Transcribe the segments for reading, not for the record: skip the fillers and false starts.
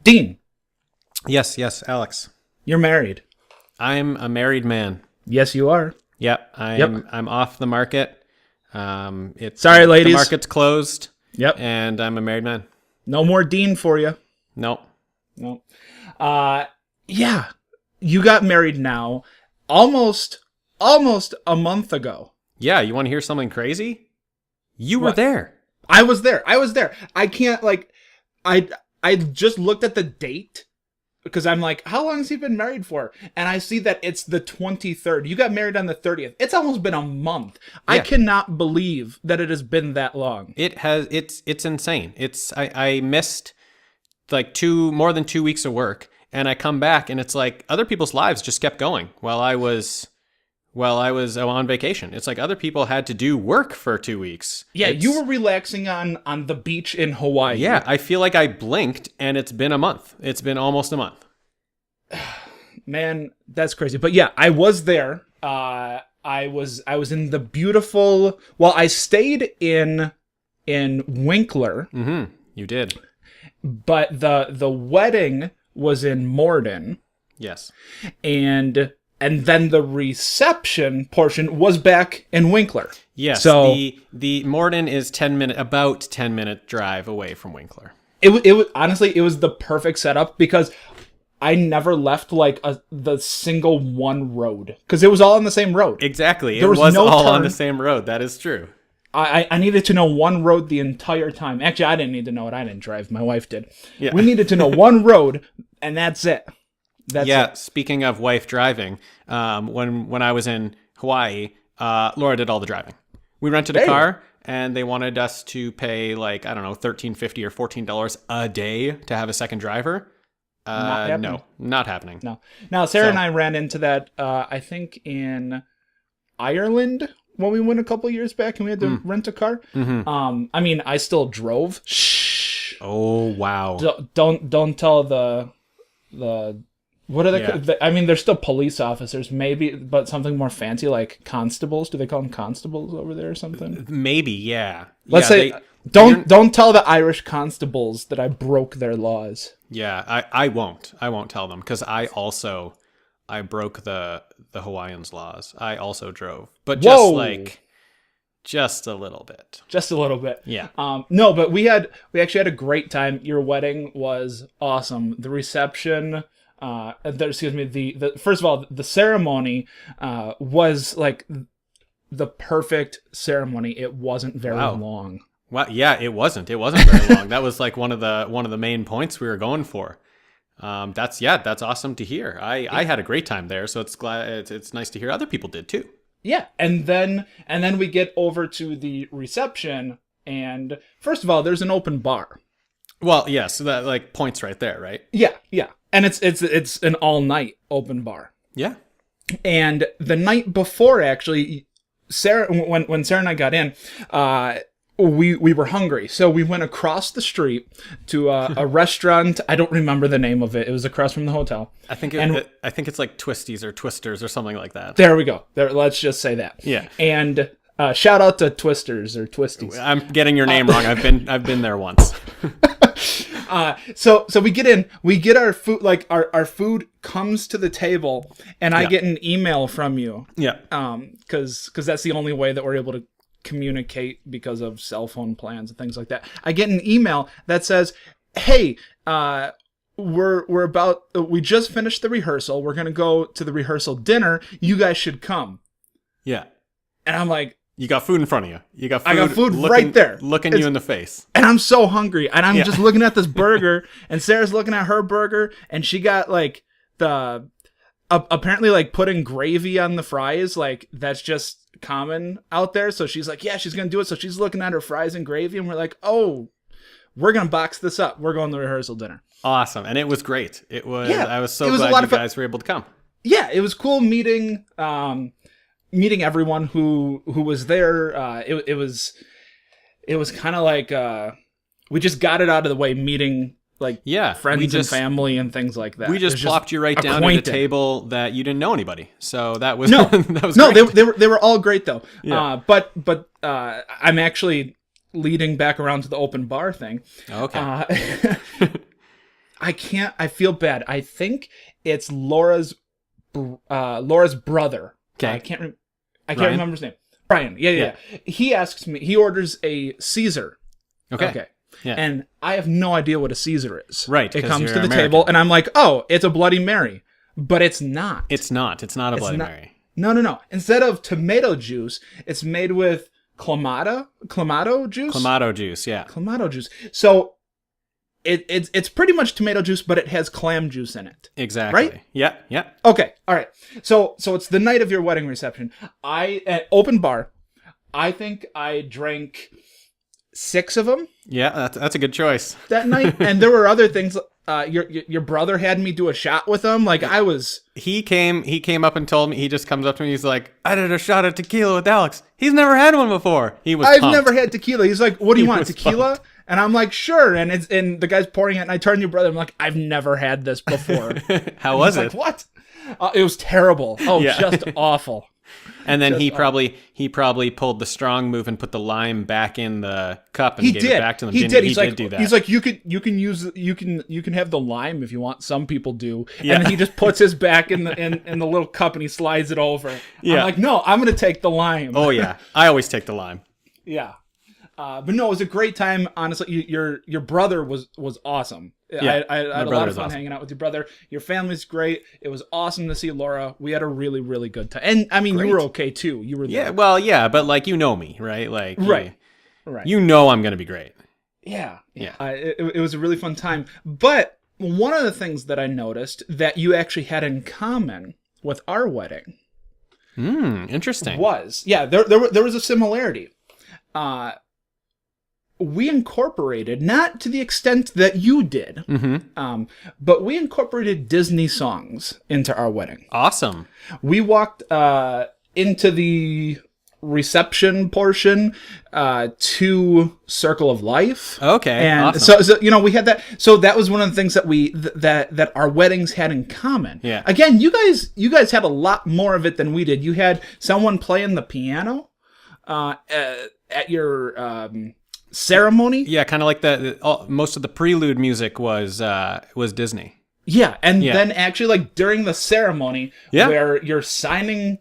Dean, Yes, yes, Alex. you're married. I'm a married man. Yes, you are. Yep, I'm off the market. It's Sorry, the ladies. market's closed, Yep. and I'm a married man. No more Dean for you. Nope. No. Yeah. You got married now almost a month ago. Yeah, you want to hear something crazy? You were What? there. I was there. I can't I just looked at the date because I'm like, how long has he been married for? And I see that it's the 23rd. You got married on the 30th. It's almost been a month. I Yeah. cannot believe that it has been that long. It has. It's insane. I missed like more than 2 weeks of work, and I come back, and it's like other people's lives just kept going while I was on vacation. It's like other people had to do work for 2 weeks. Yeah, you were relaxing on the beach in Hawaii. Yeah, I feel like I blinked and it's been a month. It's been almost a month. Man, that's crazy. But yeah, I was there. I was in the beautiful. Well, I stayed in Winkler, Mm-hmm. You did. but the wedding was in Morden, Yes. and then the reception portion was back in Winkler. Yes. So the Morden is about 10-minute drive away from Winkler. it was honestly, it was the perfect setup because I never left like the single one road because it was all on the same road. Exactly. There It was was no all on turn. the same road. That is true. I needed to know one road the entire time. Actually, I didn't need to know it. I didn't drive. My wife did. Yeah. We needed to know one road, and that's it. That's Yeah. it. Speaking of wife driving, when I was in Hawaii, Laura did all the driving. We rented a There you car, and they wanted us to pay like I don't know, $13.50 or $14 a day to have a second driver. Not happening. No, not happening. No. Now, Sarah So- and I ran into that, I think, in Ireland when we went a couple years back and we had to rent a car. Mm-hmm. I mean, I still drove. Shh. Oh wow. Don't tell the what are they? Yeah. I mean, they're still police officers, maybe, but something more fancy like constables. Do they call them constables over there or something? Maybe, yeah. Let's Yeah, say don't tell the Irish constables that I broke their laws. Yeah, I won't. I won't tell them because I broke the Hawaiians' laws. I also drove, but Whoa. just a little bit. Just a little bit. Yeah. No, but we actually had a great time. Your wedding was awesome. The reception, the first of all, the ceremony was like the perfect ceremony. It wasn't very Wow. long. Well, yeah, it wasn't. It wasn't very long. That was like one of the main points we were going for. That's awesome to hear. I had a great time there, so it's nice to hear other people did too. Yeah, and then we get over to the reception, and first of all, there's an open bar. Well, yeah, so that like points right there, right? Yeah, and it's an all night open bar. Yeah. And the night before, actually, Sarah, when Sarah and I got in, we were hungry, so we went across the street to a restaurant. I don't remember the name of it. It was across from the hotel. I think it's like Twisties or Twisters or something like that. There we go. There, let's just say that. Yeah. And shout out to Twisters or Twisties. I'm getting your name wrong. I've been there once. So we get in, we get our food, like our food comes to the table, and I Yeah. get an email from you. Yeah. Because that's the only way that we're able to communicate because of cell phone plans and things like that. I get an email that says, "Hey, we just finished the rehearsal. We're gonna go to the rehearsal dinner. You guys should come." Yeah. And I'm like, You got food in front of you. You got food. I got food right there. looking you in the face. and I'm so hungry, and I'm Yeah. just looking at this burger, and Sarah's looking at her burger, and she got like apparently like putting gravy on the fries, like that's just common out there. So she's like, yeah, she's gonna do it. So she's looking at her fries and gravy, and we're like, oh, we're gonna box this up. We're going to rehearsal dinner. Awesome, and it was great. It was. Yeah, I was so it was a glad lot you of fun. guys were able to come. Yeah, it was cool meeting everyone who was there. It was kind of like we just got it out of the way, meeting like Yeah, friends and family and things like that. We just It's plopped you right down at a acquainted. table that you didn't know anybody. So that was No, that was no, great. they were all great though. Yeah. But I'm actually leading back around to the open bar thing. Okay. I can't. I feel bad. I think it's Laura's brother. Okay. I can't Ryan? remember his name. Brian. Yeah. He asks me. He orders a Caesar. Okay. Yeah. And I have no idea what a Caesar is. Right, It 'cause comes you're to the American. table, and I'm like, oh, it's a Bloody Mary, but it's not. It's not. It's not a Bloody not- Mary. No. Instead of tomato juice, it's made with clamato juice. Clamato juice. Yeah. Clamato juice. So it's pretty much tomato juice, but it has clam juice in it. Exactly. Right? Yeah. Yeah. Okay, all right. So it's the night of your wedding reception. At open bar. I think I drank 6 of them Yeah. That's a good choice. that night, and there were other things. Your brother had me do a shot with them. Like I was. He came up and told me. He just comes up to me. He's like, "I did a shot of tequila with Alex. He's never had one before." He was. I've pumped. never had tequila. He's like, "What do you want, was tequila?" And I'm like, "Sure." And the guy's pouring it, and I turn to your brother. I'm like, "I've never had this before." How was He's it? like, "What?" It was terrible. Oh, Yeah. just awful. And then he probably pulled the strong move and put the lime back in the cup and He gave did. it back to them. He Didn't did. He He's did like, do that. he's like, you can have the lime if you want. Some people do. Yeah. And then he just puts his back in the little cup and he slides it over. Yeah. I'm like, no, I'm gonna take the lime. oh yeah, I always take the lime. Yeah. But no, it was a great time. Honestly, your brother was awesome. Yeah, I had a lot brother's of fun awesome. hanging out with your brother. Your family's great. It was awesome to see Laura. We had a really, really good time. And I mean, you were okay too. You were Yeah, there. well, yeah, but like you know me, right? Like Right. Right. You know I'm gonna be great. Yeah. Yeah. It was a really fun time. But one of the things that I noticed that you actually had in common with our wedding Interesting. was, there was a similarity. We incorporated, not to the extent that you did, but we incorporated Disney songs into our wedding. Awesome. We walked into the reception portion to Circle of Life. Okay. And awesome. so we had that. So that was one of the things that that our weddings had in common. Yeah. Again, you guys had a lot more of it than we did. You had someone playing the piano at your ceremony. Yeah, kind of like most of the prelude music was Disney. Yeah, and Yeah. then actually like during the ceremony Yeah. where you're signing.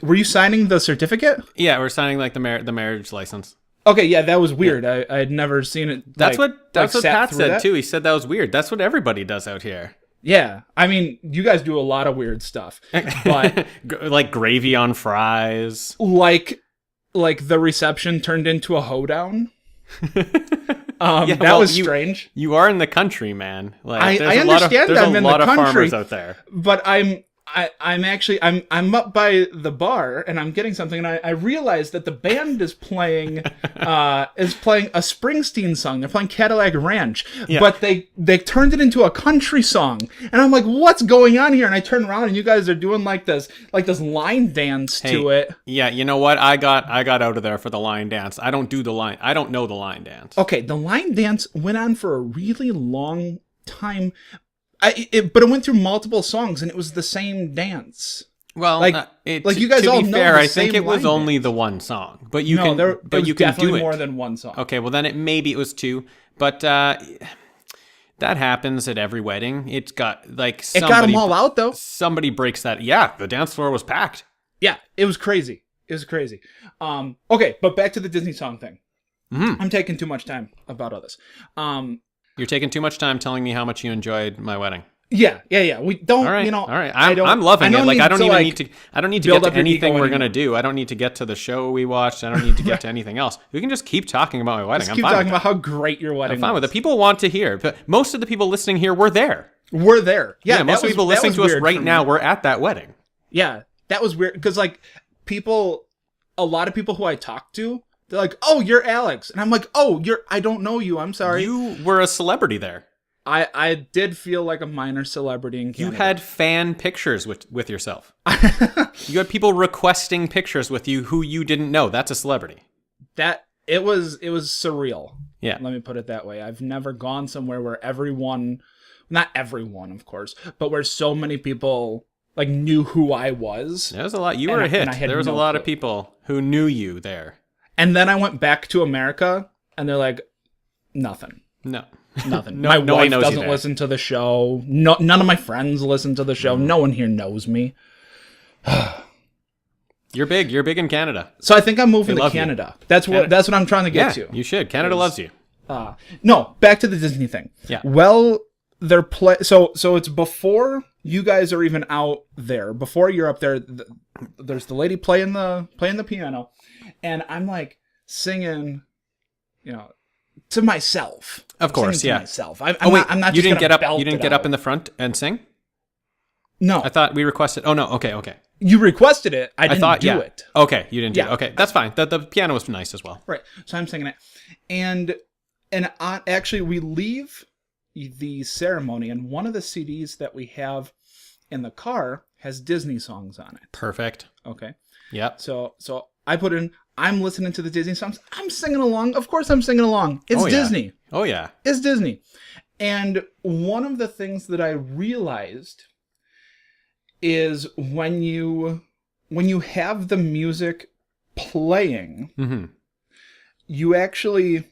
Were you signing the certificate? Yeah, we're signing like the marriage license. Okay, yeah, that was weird. I had never seen it. That's what sat Pat through said that. too. He said that was weird. That's what everybody does out here. Yeah, I mean, you guys do a lot of weird stuff, but Like gravy on fries. like the reception turned into a hoedown. Yeah, That was strange. You are in the country, man. Like I there's a lot of, understand there's I'm a in lot the of country. farmers out there. But I'm actually up by the bar and I'm getting something and I realized that the band is playing a Springsteen song. They're playing Cadillac Ranch, Yeah. but they turned it into a country song. And I'm like, what's going on here? And I turn around and you guys are doing like this line dance to it. Yeah, you know what? I got out of there for the line dance. I don't do the line. I don't know the line dance. Okay, the line dance went on for a really long time. But it went through multiple songs and it was the same dance. Well, like you guys to all be know fair, the I think same it was line only dance. the one song. But you No, can there but was you can definitely do it. more than one song. Okay, well then maybe it was 2, but that happens at every wedding. It's got like It got them all out though. Somebody breaks that. Yeah, the dance floor was packed. Yeah, it was crazy. Okay, but back to the Disney song thing. I'm taking too much time about all this. You're taking too much time telling me how much you enjoyed my wedding. Yeah. We don't, All right, all all right. I'm loving it. Like I don't even need to. I don't need to build get up to your anything ego we're anymore. gonna do. I don't need to get to the show we watched. I don't need to get to anything else. We can just keep talking about my wedding. Let's I'm keep fine talking with about how great your wedding I'm fine was. with it. People want to hear, but most of the people listening here were there. We're there. Yeah, Most that people was- that listening was to us weird right for now me. were at that wedding. Yeah, that was weird because like a lot of people who I talk to, they're like, "Oh, you're Alex," and I'm like, "Oh, I don't know you. I'm sorry." You were a celebrity there. I did feel like a minor celebrity in You Canada. had fan pictures with yourself. You had people requesting pictures with you who you didn't know. That's a celebrity. that it was surreal. Yeah. Let me put it that way. I've never gone somewhere where not everyone, of course, but where so many people like knew who I was. There was a lot. You And were I- a hit. and I had There was a no lot of clue. people who knew you there. And then I went back to America and they're like, nothing. No. Nothing. No- My no one wife knows you doesn't there. listen to the show. No, none of my friends listen to the show. No one here knows me. You're big. You're big in Canada. So I think I'm moving They to love you. Canada. That's what. Canada- That's what I'm trying to Yeah, get to. you should. Canada loves you. No, back to the Disney thing. Yeah. Well, they're so it's before you guys are even out there. Before you're up there, there's the lady playing the piano, and I'm like singing, to myself. Of course, Singing to yeah. myself. I'm not. You Just didn't get gonna up. belt You didn't it get up out. in the front and sing. No, I thought we requested. Oh no. Okay. Okay. you requested it. I didn't thought. do Yeah. it. Okay. You didn't do Yeah. it. Okay. That's fine. The piano was nice as well. Right. So I'm singing it, and actually we leave the ceremony, and one of the CDs that we have in the car has Disney songs on it. Perfect. Okay. Yep. So I put in. I'm listening to the Disney songs. I'm singing along. Of course, I'm singing along. It's Oh, yeah. Disney. Oh yeah. It's Disney. And one of the things that I realized is when you have the music playing, Mm-hmm. you actually,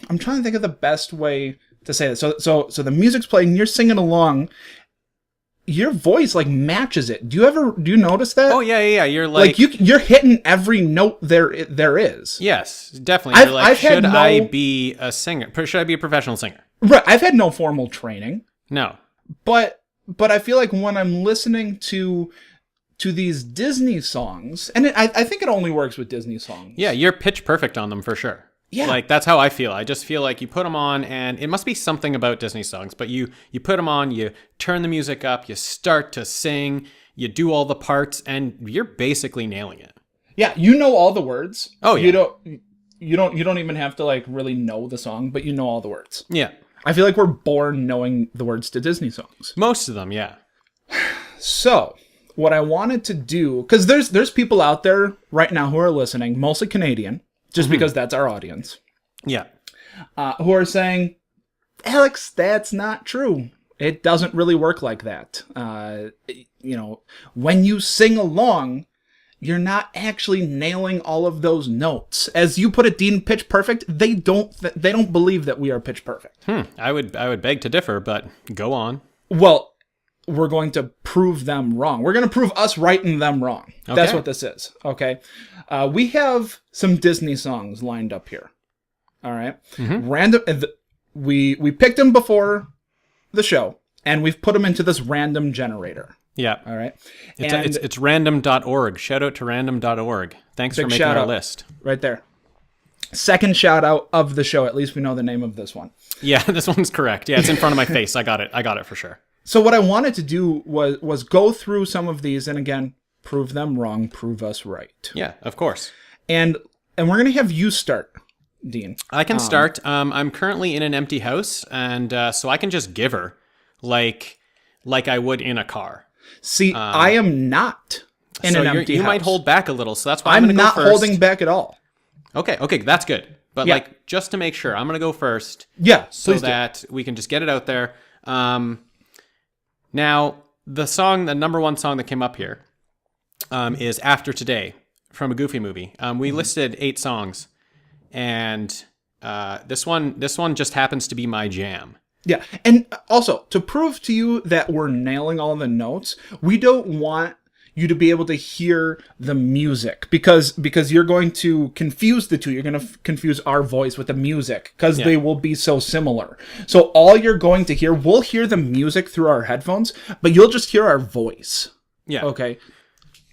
I'm trying to think of the best way to say this. So the music's playing, you're singing along, your voice like matches it. Do you notice that? Oh yeah. You're like. You're hitting every note there is. Yes, definitely. I've- You're like, I've had should I no- be a singer? Should I be a professional singer? Right. I've had no formal training, No. but I feel like when I'm listening to these Disney songs, and I think it only works with Disney songs. Yeah, you're pitch perfect on them for sure. Yeah. Like that's how I feel. I just feel like you put them on, and it must be something about Disney songs. But you put them on, you turn the music up, you start to sing, you do all the parts, and you're basically nailing it. Yeah, you know all the words. Oh, yeah. You don't even have to like really know the song, but you know all the words. Yeah, I feel like we're born knowing the words to Disney songs. most of them. Yeah. So, what I wanted to do, because there's people out there right now who are listening, mostly Canadian, just because that's our audience, Yeah. who are saying, Alex, that's not true. It doesn't really work like that. When you sing along, you're not actually nailing all of those notes. As you put it, Dean, pitch perfect. They don't believe that we are pitch perfect. I would beg to differ, but go on. Well, we're going to prove them wrong. We're going to prove us right and them wrong. That's Okay. what this is. Okay. We have some Disney songs lined up here. All right. Random. We picked them before the show, and we've put them into this random generator. Yeah. All right. It's random.org. Shout out to random.org. Thanks for Big making shout our out. list. Right there. Second shout out of the show. At least we know the name of this one. Yeah, this one's correct. Yeah, it's in front of my face. I got it for sure. So what I wanted to do was go through some of these, and again, prove them wrong, prove us right. Yeah, of course. And we're gonna have you start, Dean. I can start. I'm currently in an empty house, and so I can just give her like I would in a car. See, I am not in so an empty you house. might hold back a little, so that's why I'm I'm going to go not first. holding back at all. Okay, that's good. But Yeah. like just to make sure, I'm going to go first. Yeah, So please do. that we can just get it out there. Now, the number one song that came up here is After Today from a Goofy movie. We listed 8 songs, and this one just happens to be my jam. Yeah, and also to prove to you that we're nailing all the notes, we don't want you to be able to hear the music because you're going to confuse the two. You're going to confuse our voice with the music because they will be so similar. So all you're going to hear, we'll hear the music through our headphones, but you'll just hear our voice. Yeah. Okay.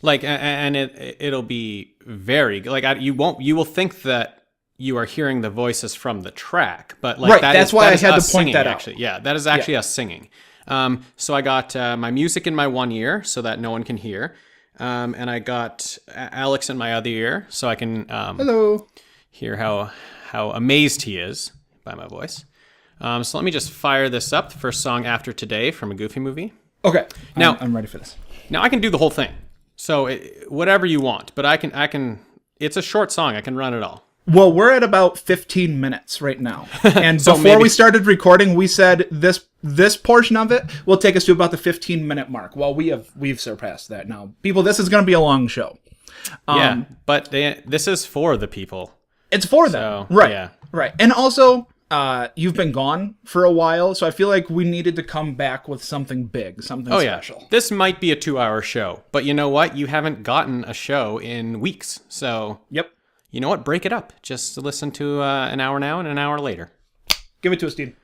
Like, and it'll be very like you will think that you are hearing the voices from the track, but like Right, that's why I had to us point singing, that out. actually. Yeah, that is actually us singing. So I got my music in my one ear so that no one can hear, and I got Alex in my other ear so I can Hello. hear how amazed he is by my voice. So let me just fire this up. The first song, After Today, from a Goofy movie. Okay. Now- I'm ready for this. Now I can do the whole thing, so whatever you want, but I can. It's a short song. I can run it all. Well, we're at about 15 minutes right now. And So before maybe- we started recording, we said this portion of it will take us to about the 15-minute mark. Well, we've surpassed that now. People, this is going to be a long show. Yeah, but this is for the people. It's for them. So, Right. yeah. Right. And also, you've been gone for a while, so I feel like we needed to come back with something big, something special. This might be a 2-hour show, but you know what? You haven't gotten a show in weeks. So, Yep. you know what? Break it up. Just listen to an hour now and an hour later. Give it to us, Dean.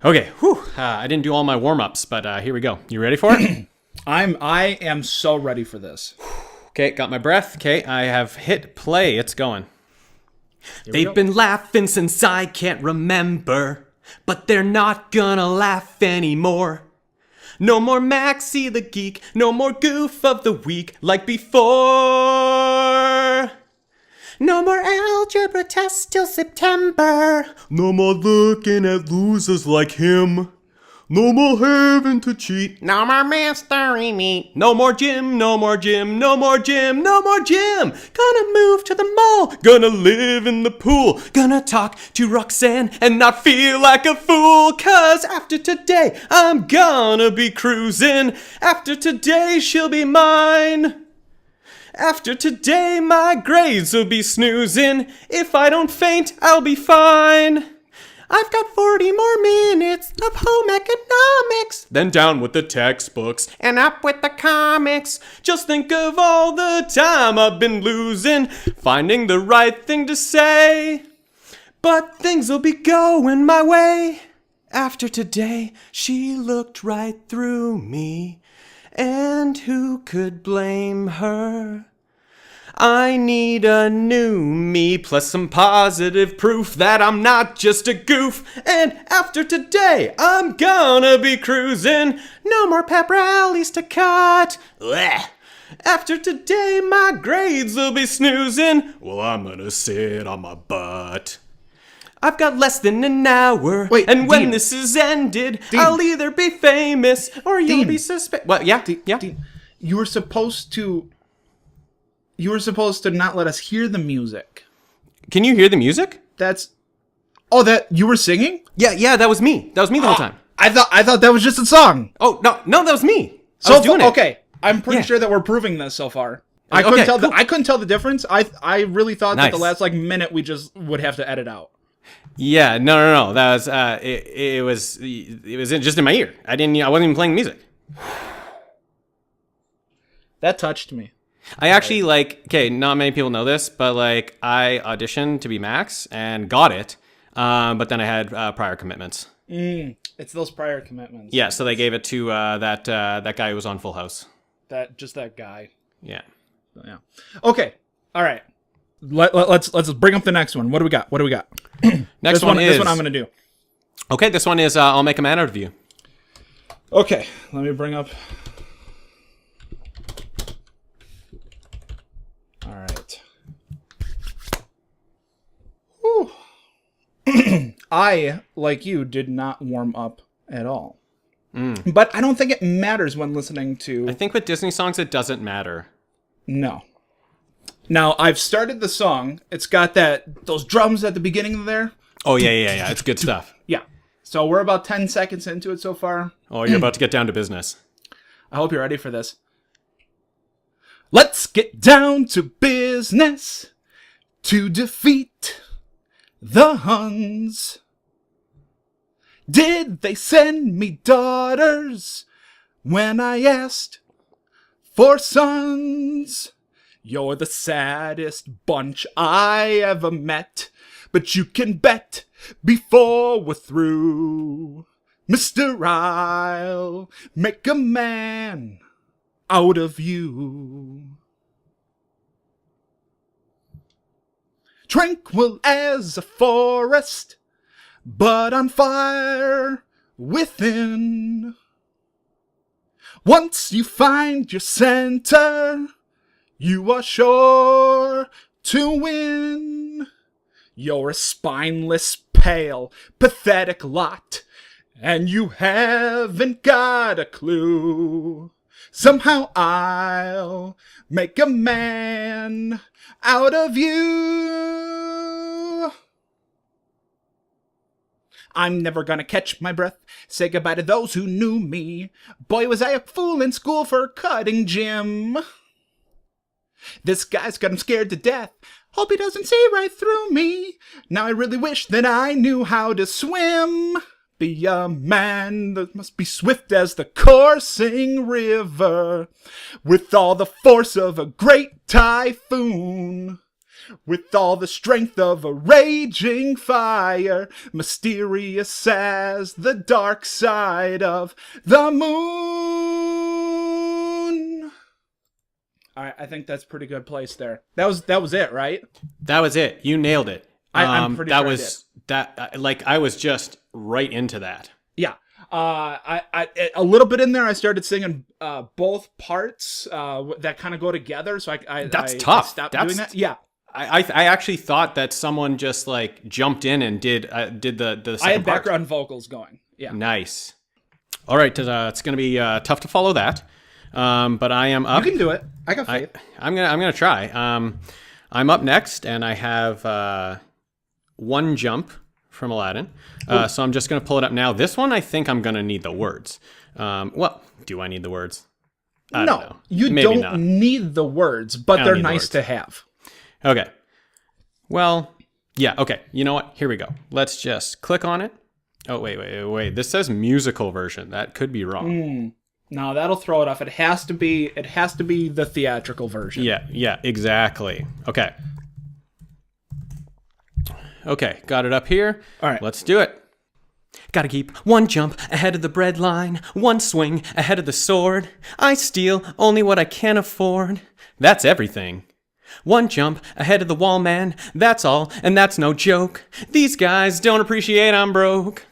Okay. Whew. I didn't do all my warm-ups, but here we go. You ready for it? I am so ready for this. Okay, got my breath. Okay, I have hit play. It's going. Here we They've go. been laughing since I can't remember, but they're not gonna laugh anymore. No more Maxie the Geek, no more Goof of the Week like before. No more algebra tests till September. No more looking at losers like him. No more having to cheat. No more mystery meat. No more gym, no more gym, no more gym, no more gym. Gonna move to the mall. Gonna live in the pool. Gonna talk to Roxanne and not feel like a fool. 'Cause after today, I'm gonna be cruising. After today, she'll be mine. After today, my grades will be snoozing. If I don't faint, I'll be fine. I've got 40 more minutes of home economics. Then down with the textbooks and up with the comics. Just think of all the time I've been losing, finding the right thing to say. But things will be going my way. After today, she looked right through me. And who could blame her? I need a new me, plus some positive proof that I'm not just a goof. And after today, I'm gonna be cruising. No more pep rallies to cut. Blech. After today, my grades will be snoozing. Well, I'm gonna sit on my butt. I've got less than an hour. Wait, and when Dean. this is ended, Dean. I'll either be famous or you'll Dean. be suspect. What? Yeah, yeah. Dean, you were supposed to not let us hear the music. Can you hear the music? That you were singing? Yeah, that was me. That was me the whole time. I thought that was just a song. Oh, no, that was me. So I was doing it. okay, I'm pretty Yeah. sure that we're proving this so far. I Okay, couldn't tell. cool. I couldn't tell the difference. I really thought that the Nice. last minute we just would have to edit out. Yeah, no. That was it was just in my ear. I wasn't even playing music. That touched me. I actually not many people know this, but I auditioned to be Max and got it. But then I had prior commitments. It's those prior commitments. Yeah, so they gave it to that guy who was on Full House. That guy. Yeah. Yeah. Okay. All right. Let's bring up the next one. What do we got? Next one is this one I'm gonna do. Okay, this one is I'll make a man out of you. Okay. Let me bring up. All right. Whew. I, like you, did not warm up at all. But I don't think it matters when listening to. I think with Disney songs it doesn't matter. No. Now, I've started the song. It's got those drums at the beginning there. Oh yeah. It's good stuff. Yeah. So we're about 10 seconds into it so far. Oh, you're about to get down to business. I hope you're ready for this. Let's get down to business to defeat the Huns. Did they send me daughters when I asked for sons? You're the saddest bunch I ever met, but you can bet before we're through, Mr. I'll make a man out of you. Tranquil as a forest, but on fire within. Once you find your center, you are sure to win. You're a spineless, pale, pathetic lot, and you haven't got a clue. Somehow I'll make a man out of you. I'm never gonna catch my breath, say goodbye to those who knew me. Boy, was I a fool in school for cutting gym. This guy's got him scared to death. Hope he doesn't see right through me. Now I really wish that I knew how to swim. Be a man that must be swift as the coursing river, with all the force of a great typhoon, with all the strength of a raging fire, mysterious as the dark side of the moon. All right, I think that's a pretty good place there. That was it, right? That was it. You nailed it. I'm pretty sure I did. I was just right into that. Yeah. I a little bit in there. I started singing both parts that kind of go together. So That's tough. I stopped doing that. Yeah. I actually thought that someone just like jumped in and did the second I had part. background vocals going. Yeah. Nice. All right, it's going to be tough to follow that, but I am up. You can do it. I got faith. I'm gonna try. I'm up next, and I have one jump from Aladdin. So I'm just gonna pull it up now. This one, I think I'm gonna need the words. Well, do I need the words? I don't know. You Maybe don't not. need the words, but they're need the nice words. to have. Okay. Well, yeah. Okay. You know what? Here we go. Let's just click on it. Oh, wait. This says musical version. That could be wrong. No, that'll throw it off. It has to be the theatrical version. Yeah, exactly. Okay. Okay, got it up here. All right. Let's do it. Gotta keep one jump ahead of the bread line, one swing ahead of the sword. I steal only what I can afford. That's everything. One jump ahead of the wall man, that's all, and that's no joke. These guys don't appreciate I'm broke.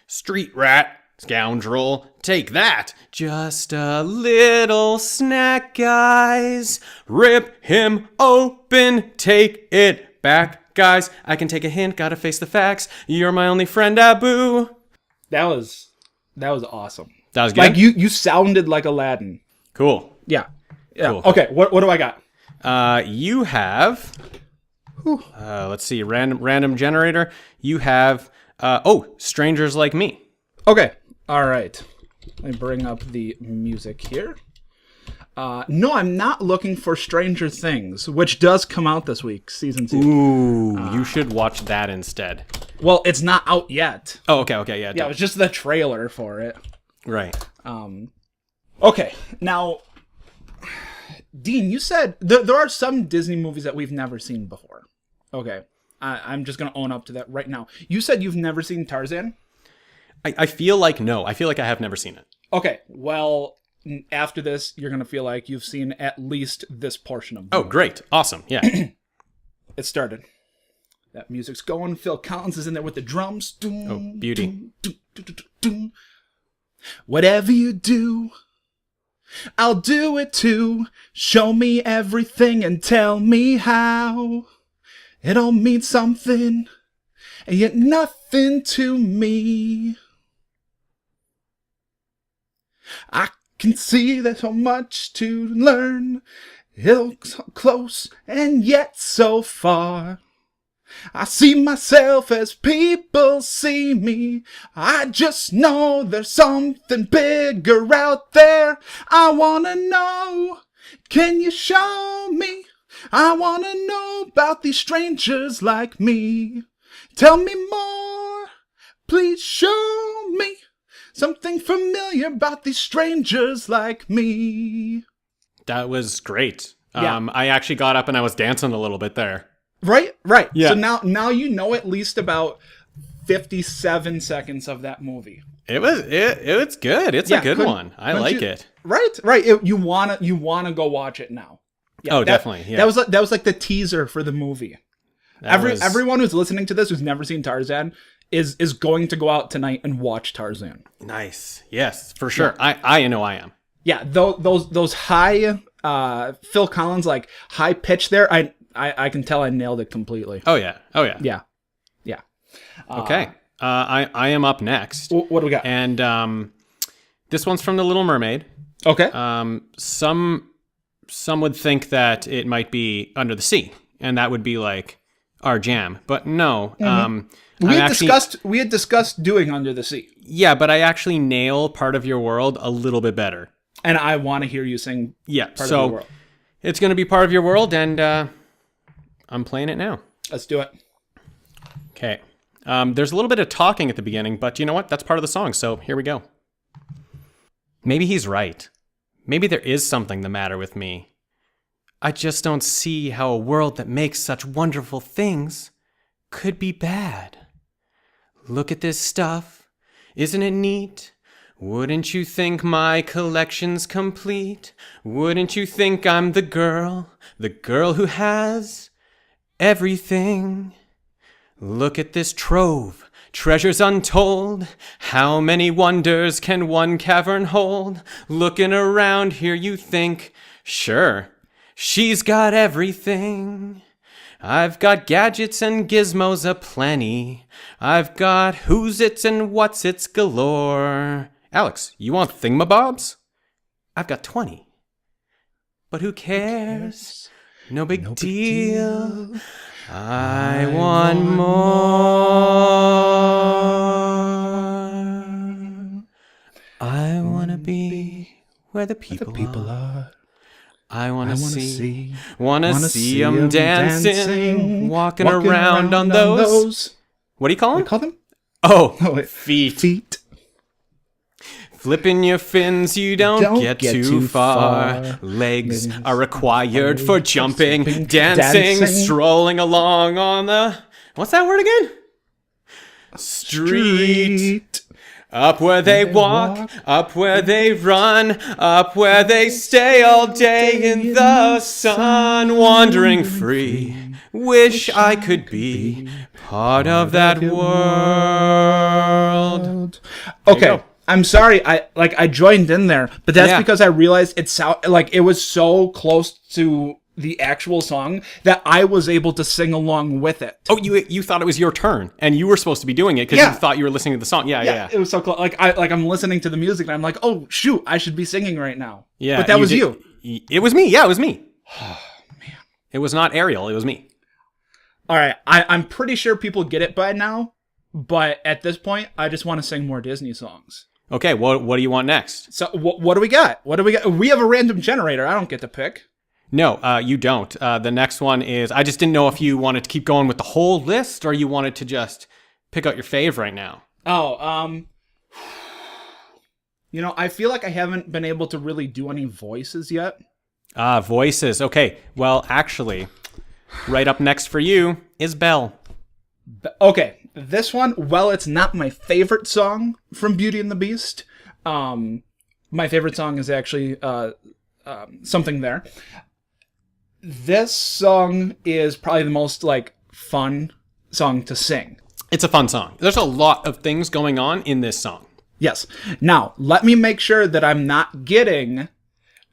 Street rat, scoundrel, take that. Just a little snack, guys. Rip him open, take it back, guys. I can take a hint, gotta face the facts. You're my only friend, Abu. That was awesome. That was good? Like you sounded like Aladdin. Cool. Yeah. Yeah. Cool. Okay. What do I got? You have... let's see, random generator. You have... Strangers Like Me. Okay. All right. Let me bring up the music here. No, I'm not looking for Stranger Things, which does come out this week, season 2. Ooh, you should watch that instead. Well, it's not out yet. Oh, okay, yeah. Yeah, it was just the trailer for it. Right. Okay, now, Dean, you said there are some Disney movies that we've never seen before. Okay, I'm just going to own up to that right now. You said you've never seen Tarzan? I feel like no. I feel like I have never seen it. Okay, well, after this, you're going to feel like you've seen at least this portion of the movie. Great. Awesome. Yeah. It started. That music's going. Phil Collins is in there with the drums. Doom, beauty. doom, doom, doom, doom, doom. Whatever you do, I'll do it too. Show me everything and tell me how. It all means something, and yet nothing to me. I can see there's so much to learn. It's so close and yet so far. I see myself as people see me. I just know there's something bigger out there. I wanna know, can you show me? I wanna know about these strangers like me. Tell me more, please show me something familiar about these strangers like me. That was great. Yeah. I actually got up and I was dancing a little bit there. Right. Yeah. So now you know at least about 57 seconds of that movie. It was good. It's a good one. I like it. Right. You wanna go watch it now. Yeah, definitely. Yeah. That was like the teaser for the movie. Everyone who's listening to this who's never seen Tarzan is going to go out tonight and watch Tarzan. Nice. Yes, for sure. Yeah. I know I am. Yeah, those high Phil Collins like high pitch there. I can tell I nailed it completely. Oh yeah. Yeah. Okay. I am up next. What do we got? And this one's from The Little Mermaid. Okay. Some would think that it might be Under the Sea, and that would be like our jam, but no. We had discussed doing Under the Sea. Yeah, but I actually nail Part of Your World a little bit better. And I want to hear you sing Yeah, Part of so Your World. It's going to be part of your world, and I'm playing it now. Let's do it. Okay. There's a little bit of talking at the beginning, but you know what? That's part of the song, so here we go. Maybe he's right. Maybe there is something the matter with me. I just don't see how a world that makes such wonderful things could be bad. Look at this stuff. Isn't it neat? Wouldn't you think my collection's complete? Wouldn't you think I'm the girl who has everything? Look at this trove, treasures untold. How many wonders can one cavern hold? Looking around here you think, sure, she's got everything. I've got gadgets and gizmos aplenty. I've got who's its and what's its galore. Alex, you want thingamabobs? I've got 20. But who cares? No big deal. I want more. I want to be where the people are. I want to see them dancing, walking around on those. What do you call them? We call them? Oh, feet. Feet. Flipping your fins, you don't get too far. Legs are required for jumping, dancing, strolling along on the... What's that word again? Street. Up where they walk, up where they run, up where they stay all day in the sun, wandering free. Wish I could be part of that world. Okay. I'm sorry, I joined in there, but that's because I realized it was so close to the actual song that I was able to sing along with it. Oh, you thought it was your turn, and you were supposed to be doing it because you thought you were listening to the song. Yeah. It was so close. I'm listening to the music, and I'm like, oh shoot, I should be singing right now. Yeah, but that was you. It was me. Yeah, it was me. Oh man, it was not Ariel. It was me. All right, I'm pretty sure people get it by now, but at this point, I just want to sing more Disney songs. Okay, what do you want next? So what do we got? We have a random generator. I don't get to pick. No, you don't. The next one is, I just didn't know if you wanted to keep going with the whole list or you wanted to just pick out your fave right now. Oh, I feel like I haven't been able to really do any voices yet. Voices. Okay, well, actually, right up next for you is Belle. Okay, this one, well, it's not my favorite song from Beauty and the Beast. My favorite song is actually Something There. This song is probably the most fun song to sing. It's a fun song. There's a lot of things going on in this song. Yes. Now, let me make sure that I'm not getting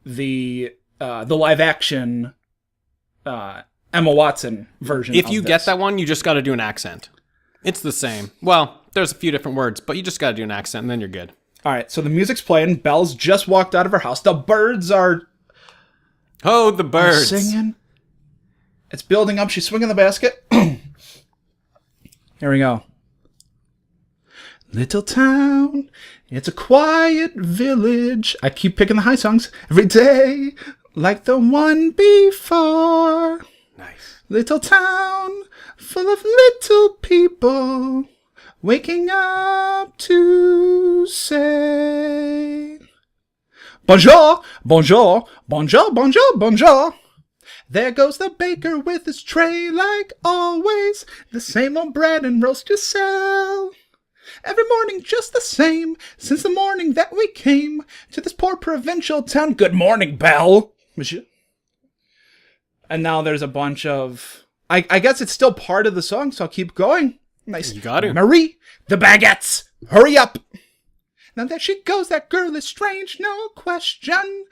the live action Emma Watson version. If you get that one, you just got to do an accent. It's the same. Well, there's a few different words, but you just got to do an accent and then you're good. All right. So the music's playing. Belle's just walked out of her house. The birds are... Oh, the birds. Singing. It's building up. She's swinging the basket. Here we go. Little town, it's a quiet village. I keep picking the high songs every day, like the one before. Nice. Little town, full of little people, waking up to say... Bonjour, bonjour, bonjour, bonjour, bonjour. There goes the baker with his tray like always. The same old bread and roast you sell. Every morning just the same, since the morning that we came to this poor provincial town. Good morning, Belle. Monsieur. And now there's a bunch of... I guess it's still part of the song, so I'll keep going. Nice. You got it. Marie, the baguettes, hurry up. Now there she goes, that girl is strange, no question.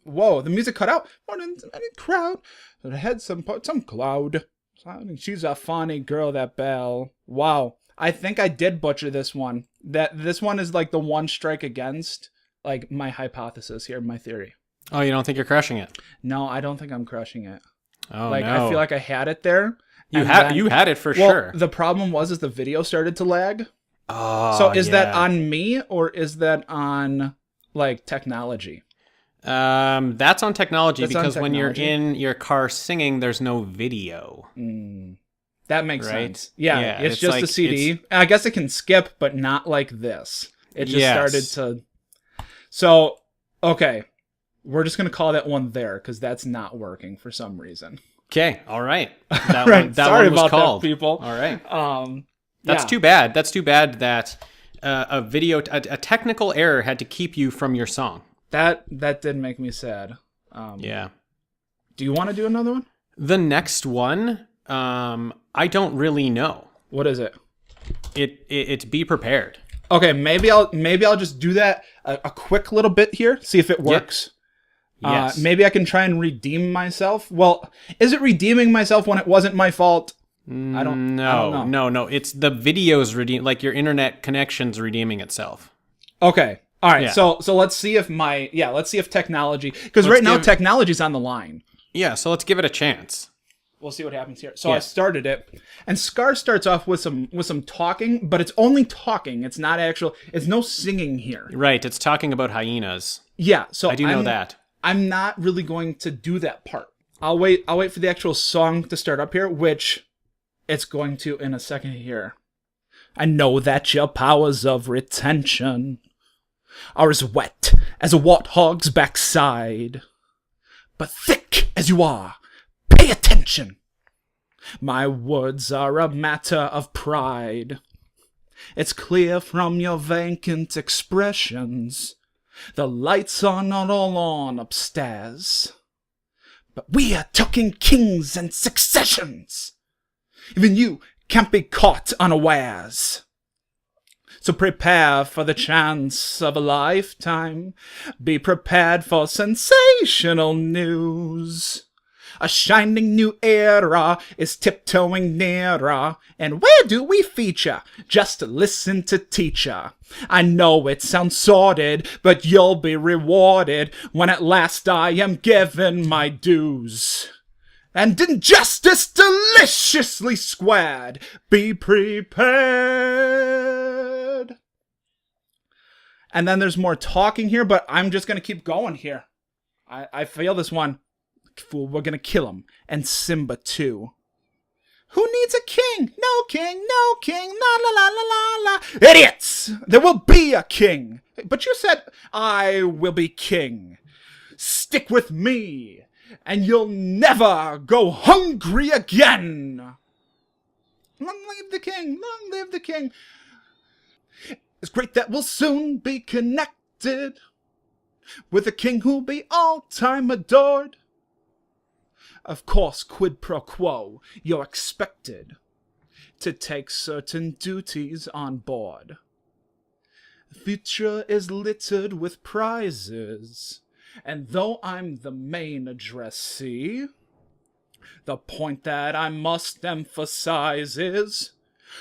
Whoa, the music cut out. More than any crowd. Her head some cloud. She's a funny girl, that Belle. Wow. I think I did butcher this one. This one is like the one strike against my hypothesis here, my theory. Oh, you don't think you're crushing it? No, I don't think I'm crushing it. Oh, no. I feel like I had it there. You had it for sure. The problem was the video started to lag. Oh, so is that on me or is that on technology? That's on technology That's on because when you're technology. in your car singing, there's no video. That makes Right? sense. Yeah, Yeah, it's it's just like- a CD. I guess it can skip, but not like this. It just started Yes. to. So, okay, we're just gonna call that one there because that's not working for some reason. Okay, all right. That Right. one, that Sorry one was about called. that, people. All right. That's Too bad. That's too bad that a technical error had to keep you from your song. That did make me sad. Yeah. Do you want to do another one? The next one, I don't really know. What is it? It's Be Prepared. Okay, maybe I'll just do that a quick little bit here, see if it works. Yes. Maybe I can try and redeem myself. Well, is it redeeming myself when it wasn't my fault? I don't know. No. It's the videos like your internet connection's redeeming itself. Okay. All right. Yeah. So let's see if let's see if technology, because right now technology's on the line. Yeah, so let's give it a chance. We'll see what happens here. So I started it, and Scar starts off with some talking, but it's only talking. It's not actual. It's no singing here. Right, it's talking about hyenas. Yeah. So I do know that. I'm not really going to do that part. I'll wait for the actual song to start up here, which it's going to in a second here. I know that your powers of retention are as wet as a warthog's backside, but thick as you are, pay attention. My words are a matter of pride. It's clear from your vacant expressions. The lights are not all on upstairs, but we are talking kings and successions. Even you can't be caught unawares. So prepare for the chance of a lifetime. Be prepared for sensational news. A shining new era is tiptoeing nearer. And where do we feature? Just listen to teacher. I know it sounds sordid, but you'll be rewarded when at last I am given my dues. And injustice deliciously squared. Be prepared. And then there's more talking here, but I'm just going to keep going here. I feel this one. Fool, we're going to kill him. And Simba too. Who needs a king? No king, no king, la la la la la la. Idiots! There will be a king. But you said, I will be king. Stick with me, and you'll never go hungry again. Long live the king, long live the king. It's great that we'll soon be connected with a king who'll be all-time adored. Of course, quid pro quo, you're expected to take certain duties on board. The future is littered with prizes, and though I'm the main addressee, the point that I must emphasize is,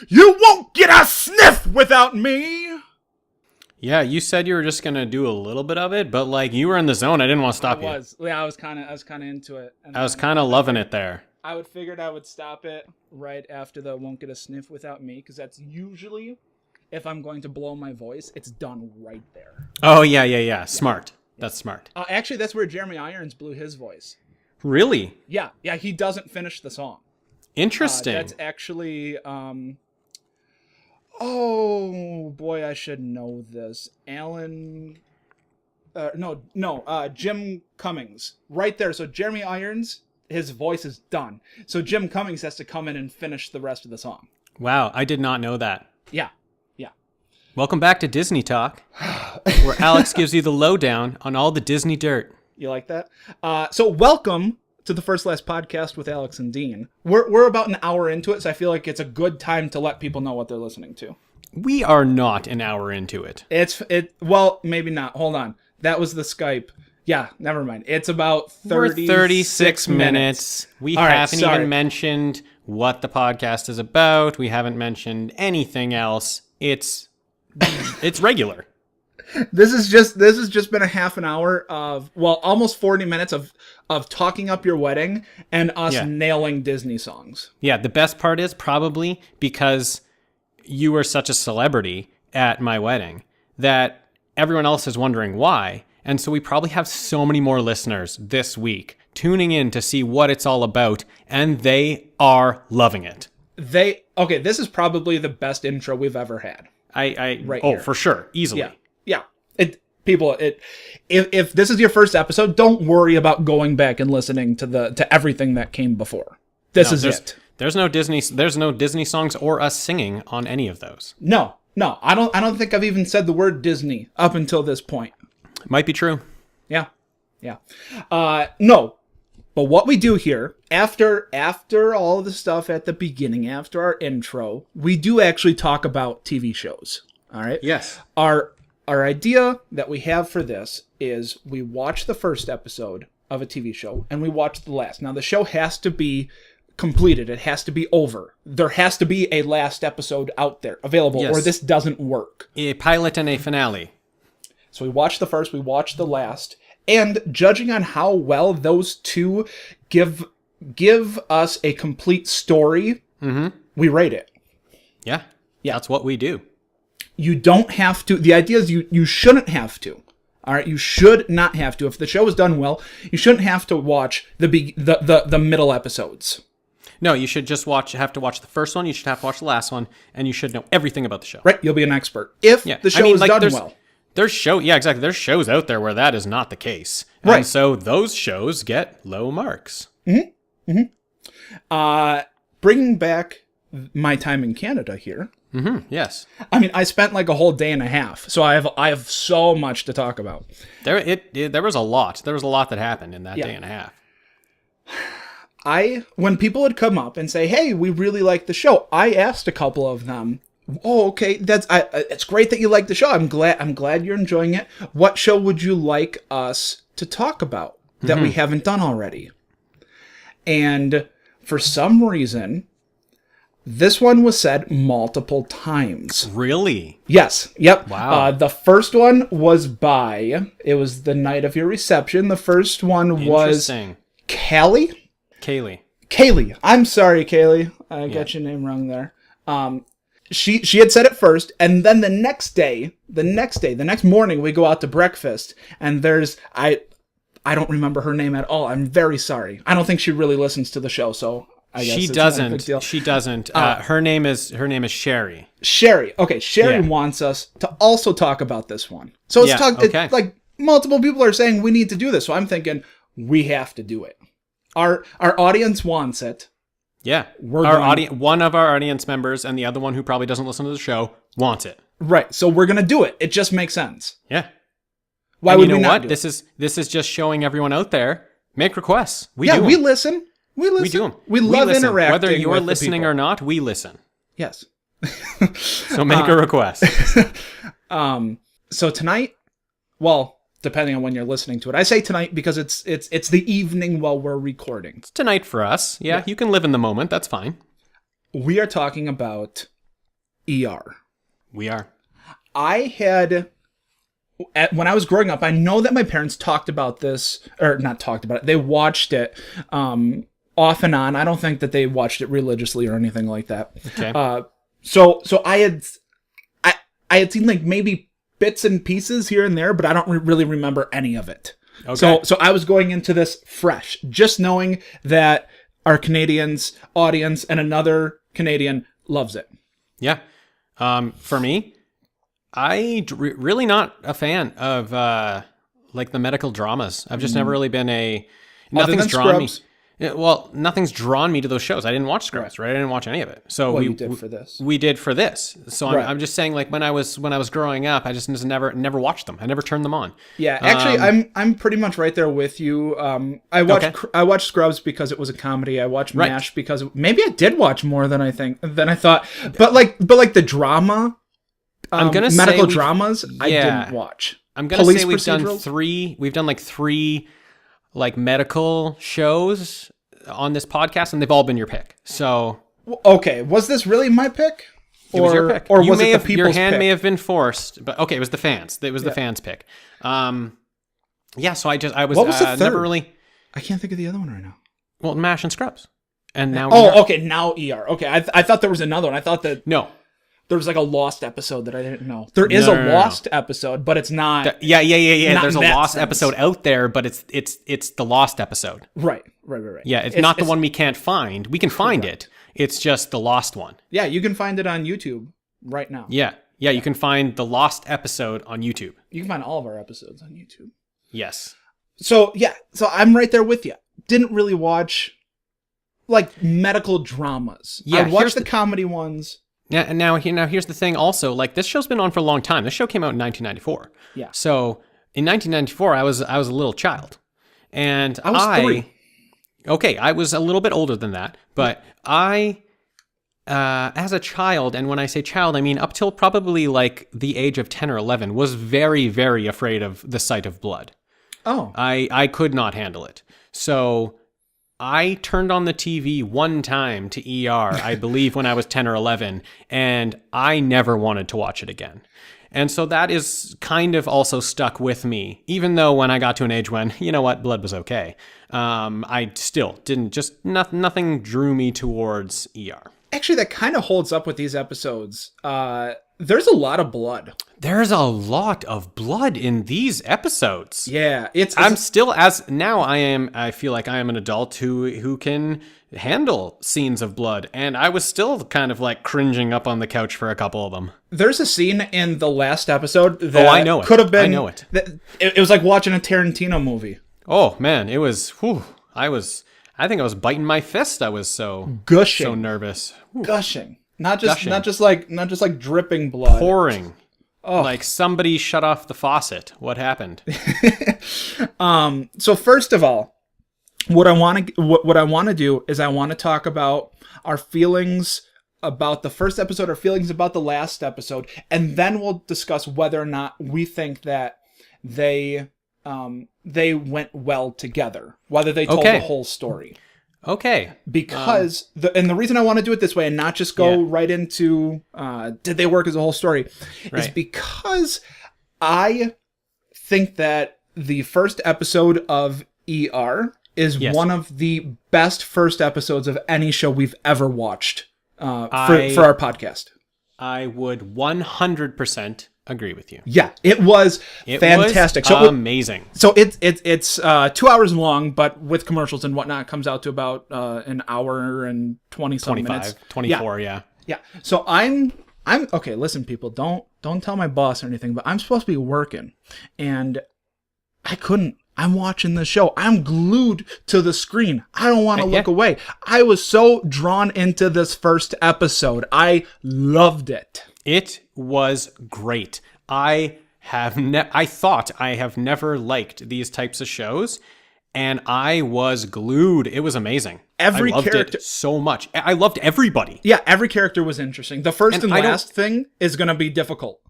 you won't get a sniff without me! Yeah, you said you were just gonna do a little bit of it, but like you were in the zone. I didn't want to stop you. I was kind of into it. And I was then kind of loving it there. I figured I would stop it right after the won't get a sniff without me, because that's usually, if I'm going to blow my voice, it's done right there. Oh yeah. Smart. That's smart. Actually, that's where Jeremy Irons blew his voice. Really Yeah, he doesn't finish the song. interesting. That's actually, oh boy, I should know this. Jim Cummings. Right there. So Jeremy Irons, his voice is done. So Jim Cummings has to come in and finish the rest of the song. Wow, I did not know that. Yeah. Welcome back to Disney Talk, where Alex gives you the lowdown on all the Disney dirt. You like that? So welcome to the First Last Podcast with Alex and Dean. We're about an hour into it, so I feel like it's a good time to let people know what they're listening to. We are not an hour into it. Well, maybe not. Hold on. That was the Skype. Yeah, never mind. It's about 36 minutes. We All right, haven't sorry. even mentioned what the podcast is about. We haven't mentioned anything else. It's regular. This has just been a half an hour of, well, almost 40 minutes of talking up your wedding and us nailing Disney songs. Yeah, the best part is probably because you were such a celebrity at my wedding that everyone else is wondering why. And so we probably have so many more listeners this week tuning in to see what it's all about, and they are loving it. Okay, this is probably the best intro we've ever had. Right here. For sure. Easily. Yeah. If this is your first episode, don't worry about going back and listening to everything that came before. This is it. There's no Disney songs or us singing on any of those. No. I don't think I've even said the word Disney up until this point. Might be true. Yeah. No. But what we do here, after all of the stuff at the beginning, after our intro, we do actually talk about TV shows. All right? Yes. Our idea that we have for this is we watch the first episode of a TV show and we watch the last. Now, the show has to be completed. It has to be over. There has to be a last episode out there available, or this doesn't work. A pilot and a finale. So we watch the first, we watch the last, and judging on how well those two give us a complete story, we rate it. Yeah. That's what we do. You don't have to. The idea is you shouldn't have to. All right, you should not have to. If the show is done well, you shouldn't have to watch the middle episodes. No, you should just have to watch the first one. You should have to watch the last one, and you should know everything about the show. Right, you'll be an expert if the show is done well. There's There's shows out there where that is not the case, right? And so those shows get low marks. Bringing back my time in Canada here. Yes. I mean, I spent like a whole day and a half, so I have so much to talk about. There was a lot. There was a lot that happened in that day and a half. When people would come up and say, "Hey, we really like the show," I asked a couple of them, "Oh, okay, it's great that you like the show. I'm glad you're enjoying it. What show would you like us to talk about that we haven't done already?" And for some reason, this one was said multiple times. Really? Yes. Yep. Wow. The first one was it was the night of your reception. The first one was Kaylee. I'm sorry, Kaylee. I got your name wrong there. She had said it first, and then the next morning, we go out to breakfast, and I don't remember her name at all. I'm very sorry. I don't think she really listens to the show, so I guess she doesn't. She doesn't. Her name is Sherry. Sherry. Okay, Sherry wants us to also talk about this one. So it's like multiple people are saying we need to do this, so I'm thinking we have to do it. Our audience wants it. Yeah, one of our audience members and the other one who probably doesn't listen to the show wants it. Right, so we're gonna do it. It just makes sense. Yeah. Why would we not do it? This is just showing everyone out there. Make requests. We listen. We do them. We love interacting. Whether you're listening or not, we listen. Yes. So make a request. So tonight, well, depending on when you're listening to it, I say tonight because it's the evening while we're recording. It's tonight for us. Yeah, you can live in the moment. That's fine. We are talking about ER. We are. When I was growing up, I know that my parents talked about this, or not talked about it. They watched it off and on. I don't think that they watched it religiously or anything like that. Okay. So I had seen like maybe bits and pieces here and there, but I don't really remember any of it. Okay. So I was going into this fresh, just knowing that our Canadians audience and another Canadian loves it. Yeah. For me, really not a fan of like the medical dramas. I've just never really been nothing's drawn me. Well, nothing's drawn me to those shows. I didn't watch Scrubs, right? I didn't watch any of it. So you did for this. We did for this. So I'm just saying, like when I was growing up, I just never watched them. I never turned them on. Yeah, actually, I'm pretty much right there with you. I watched Scrubs because it was a comedy. I watched MASH because maybe I did watch more than I thought. But like the drama, I'm gonna medical say dramas, I didn't watch. I'm gonna say we've done three. We've done like three. Like medical shows on this podcast, and they've all been your pick. So okay, was this really my pick? It was your pick, or was it the people's your hand pick? may have been forced, but okay, it was the fans. It was the fans' pick. Yeah. So I was. What was the third? Never really. I can't think of the other one right now. Well, MASH and Scrubs, and now. Okay, now ER. Okay, I thought there was another one. I thought that. No. There's like a lost episode that I didn't know. There is No, a no, no. lost episode, but it's not. Yeah. Not There's a in that lost sense. episode out there, but it's the lost episode. Right. Yeah, it's not the one we can't find. We can find it. It's just the lost one. Yeah, you can find it on YouTube right now. Yeah. Yeah, you can find the lost episode on YouTube. You can find all of our episodes on YouTube. Yes. So I'm right there with you. Didn't really watch like medical dramas. Yeah, I here's watched the the- comedy ones. Yeah, now here's the thing also, like this show's been on for a long time. This show came out in 1994. Yeah. So, in 1994 I was a little child. And I was 3. Okay, I was a little bit older than that, but I as a child, and when I say child, I mean up till probably like the age of 10 or 11, was very, very afraid of the sight of blood. Oh. I could not handle it. So I turned on the TV one time to ER, I believe when I was 10 or 11, and I never wanted to watch it again. And so that is kind of also stuck with me, even though when I got to an age when, you know what, blood was okay. I still didn't, just nothing drew me towards ER. Actually, that kind of holds up with these episodes. There's a lot of blood. There's a lot of blood in these episodes. Yeah, I'm still I feel like I am an adult who can handle scenes of blood, and I was still kind of like cringing up on the couch for a couple of them. There's a scene in the last episode that I know it. could have been. I know it. It was like watching a Tarantino movie. Oh man, it was. Whew, I think I was biting my fist. I was so Gushing. nervous. Whew. Gushing. Not just Gushing. not just like dripping blood. Pouring. Oh. Like somebody shut off the faucet. What happened? So first of all, what I want to do is I want to talk about our feelings about the first episode, our feelings about the last episode, and then we'll discuss whether or not we think that they went well together, whether they told the whole story. Okay. Because the reason I want to do it this way and not just go right into did they work as a whole story is Right. because I think that the first episode of ER is one of the best first episodes of any show we've ever watched for our podcast. I would 100% agree with you. Yeah, it was fantastic. Was amazing. So it's 2 hours long, but with commercials and whatnot, it comes out to about an hour and 20-some minutes. 24, yeah. Yeah. So I'm okay. Listen, people, don't tell my boss or anything, but I'm supposed to be working, and I couldn't. I'm watching the show. I'm glued to the screen. I don't want to look away. I was so drawn into this first episode. I loved it. It was great. I thought I have never liked these types of shows, and I was glued. It was amazing. Every I loved character it so much. I loved everybody. Yeah, every character was interesting. The first and I don't- last thing is going to be difficult.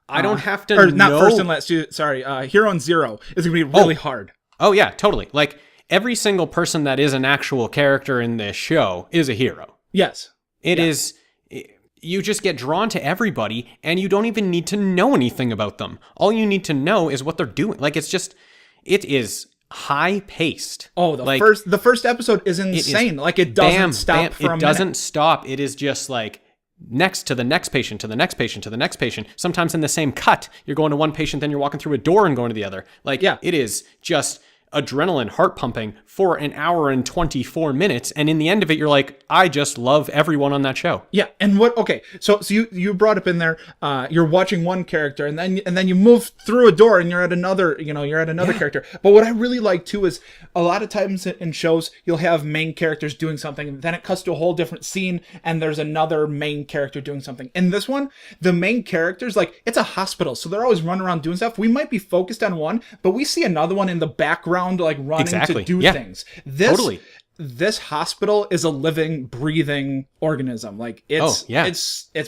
I don't have to Or know. not first and last. Sorry, Hero and Zero is going to be really hard. Oh yeah, totally. Like every single person that is an actual character in this show is a hero. Yes. It is. You just get drawn to everybody, and you don't even need to know anything about them. All you need to know is what they're doing. Like it is high paced. Oh, the first episode is insane. Like it doesn't stop for a minute. It doesn't stop. It is just like next to the next patient, to the next patient, to the next patient. Sometimes in the same cut, you're going to one patient, then you're walking through a door and going to the other. Like it is just adrenaline, heart pumping for an hour and 24 minutes. And in the end of it, you're like, I just love everyone on that show. Yeah. And so you brought up in there, you're watching one character and then you move through a door and you're at another character. But what I really like too is a lot of times in shows, you'll have main characters doing something, and then it cuts to a whole different scene and there's another main character doing something. In this one, the main characters, like it's a hospital. So they're always running around doing stuff. We might be focused on one, but we see another one in the background, like running to do things. This hospital is a living, breathing organism. Like it's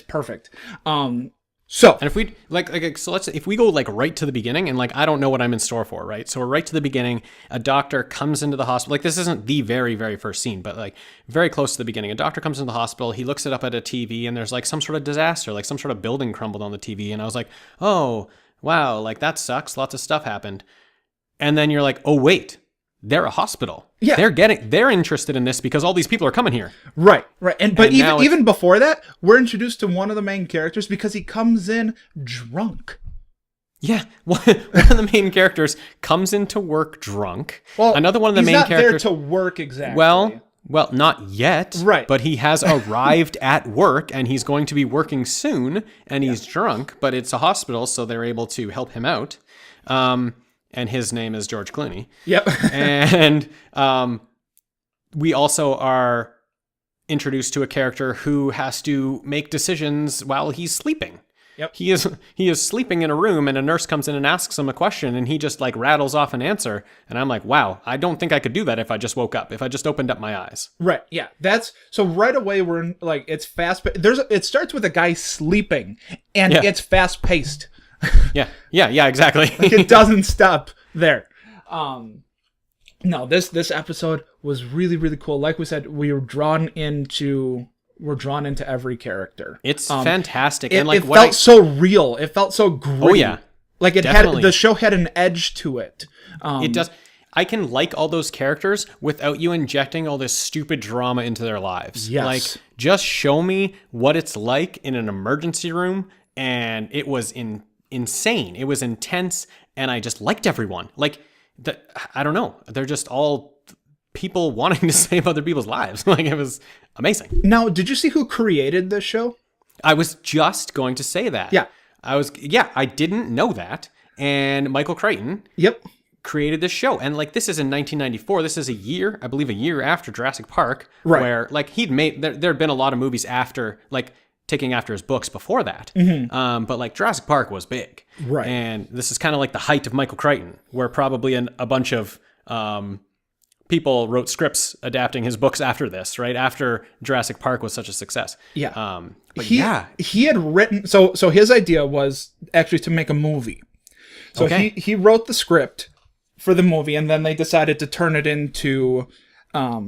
perfect. So and if we if we go like right to the beginning, and like I don't know what I'm in store for, right? So we're right to the beginning. A doctor comes into the hospital. Like this isn't the very, very first scene, but like very close to the beginning. A doctor comes into the hospital. He looks it up at a TV, and there's like some sort of disaster, like some sort of building crumbled on the TV. And I was like, oh wow, like that sucks. Lots of stuff happened. And then you're like, oh wait, they're a hospital. Yeah. They're interested in this because all these people are coming here. Right. And but And now even before that, we're introduced to one of the main characters because he comes in drunk. Yeah, one of the main characters comes into work drunk. Well, another one of the he's main not characters there to work exactly. Well, not yet. Right. But he has arrived at work and he's going to be working soon and he's drunk, but it's a hospital, so they're able to help him out. And his name is George Clooney. Yep. And we also are introduced to a character who has to make decisions while he's sleeping. Yep. He is sleeping in a room and a nurse comes in and asks him a question and he just like rattles off an answer. And I'm like, wow, I don't think I could do that if I just woke up, if I just opened up my eyes. Right. Yeah. That's so right away we're in, like, it's fast. It starts with a guy sleeping and it's fast paced. Yeah, exactly. Like, it doesn't stop there. No, this episode was really, really cool. Like we said, we're drawn into every character. It's fantastic. And like, it felt so real. It felt so gritty. Oh yeah. Like the show had an edge to it. It does. I can like all those characters without you injecting all this stupid drama into their lives. Yes. Like, just show me what it's like in an emergency room, and it was insane. It was intense, and I just liked everyone. Like, I don't know. They're just all people wanting to save other people's lives. Like, it was amazing. Now, did you see who created this show? I was just going to say that. Yeah. I didn't know that. And Michael Crichton created this show. And like, this is in 1994. This is a year after Jurassic Park, right, where like he'd made, there'd been a lot of movies after, like, taking after his books before that. But like Jurassic Park was big. Right. And this is kind of like the height of Michael Crichton, where probably a bunch of people wrote scripts adapting his books after this, right? After Jurassic Park was such a success. Yeah. But he had written, so his idea was actually to make a movie. So he wrote the script for the movie, and then they decided to turn it into a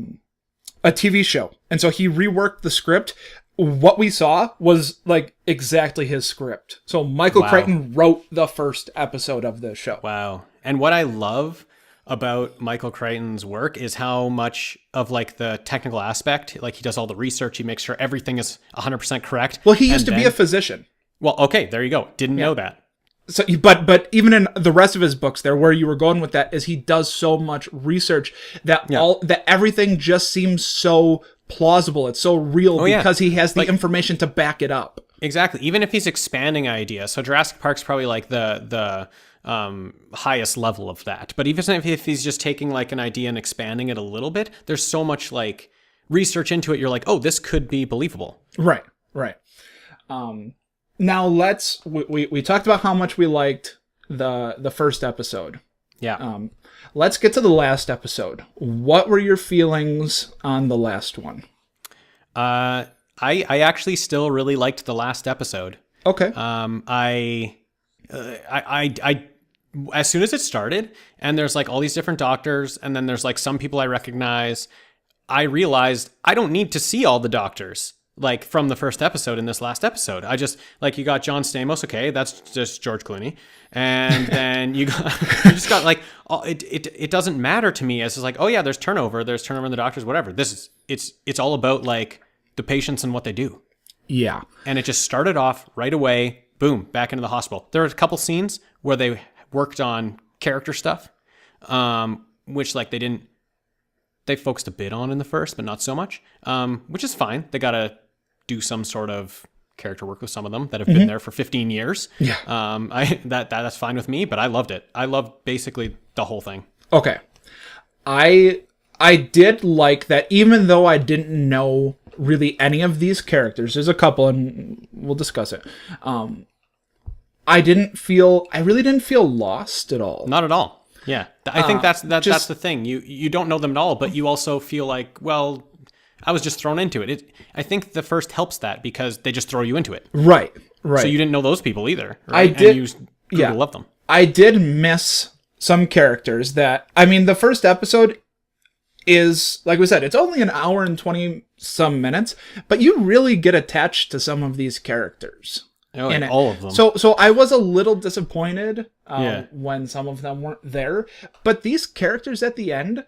TV show. And so he reworked the script. What we saw was like exactly his script. So Michael Crichton wrote the first episode of the show. Wow. And what I love about Michael Crichton's work is how much of like the technical aspect, like he does all the research, he makes sure everything is 100% correct. Well, he used to be a physician. Well, okay, there you go. Didn't know that. So, but even in the rest of his books, there, where you were going with that, is he does so much research that that everything just seems so plausible. It's so real because he has the information to back it up. Exactly. Even if he's expanding ideas, so Jurassic Park's probably like the highest level of that. But even if he's just taking like an idea and expanding it a little bit, there's so much like research into it. You're like, oh, this could be believable. Right. Now we talked about how much we liked the first episode. Yeah. Let's get to the last episode. What were your feelings on the last one? I actually still really liked the last episode. Okay. I as soon as it started, and there's like all these different doctors, and then there's like some people I recognize, I realized I don't need to see all the doctors like from the first episode in this last episode. I just, like, you got John Stamos, okay, that's just George Clooney, and then you just got like it doesn't matter to me as it's like, oh yeah, there's turnover in the doctors, whatever. It's all about like the patients and what they do. Yeah. And it just started off right away, boom, back into the hospital. There were a couple scenes where they worked on character stuff, which like they focused a bit on in the first, but not so much, which is fine. They got to do some sort of character work with some of them that have been there for 15 years. Yeah. That's fine with me, but I loved it. I loved basically the whole thing. Okay. I did like that, even though I didn't know really any of these characters. There's a couple, and we'll discuss it. I really didn't feel lost at all. Not at all. Yeah. I think that's the thing. You don't know them at all, but you also feel like, well, I was just thrown into it. I think the first helps that because they just throw you into it. Right. So you didn't know those people either, right? I did. And you love them. I did miss some characters that, I mean, the first episode is, like we said, it's only an hour and 20 some minutes, but you really get attached to some of these characters. Oh, in it. all of them. So I was a little disappointed Yeah. when some of them weren't there, but these characters at the end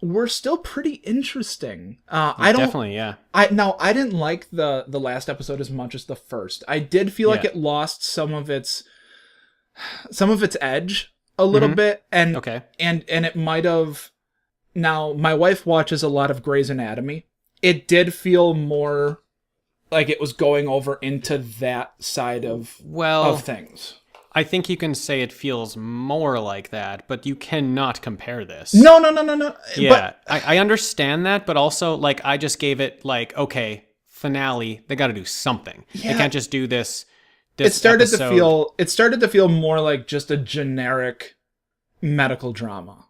were still pretty interesting. I don't Definitely, yeah. I didn't like the last episode as much as the first. I did feel like Yeah. it lost some of its edge a little bit, and Okay. and it might have. Now my wife watches a lot of Grey's Anatomy. It did feel more like it was going over into that side of Well, things. I think you can say it feels more like that, but you cannot compare this. No. Yeah, I understand that, but also, like, I just gave it, like, okay, finale, they got to do something. Yeah. They can't just do this It started episode. to feel more like just a generic medical drama.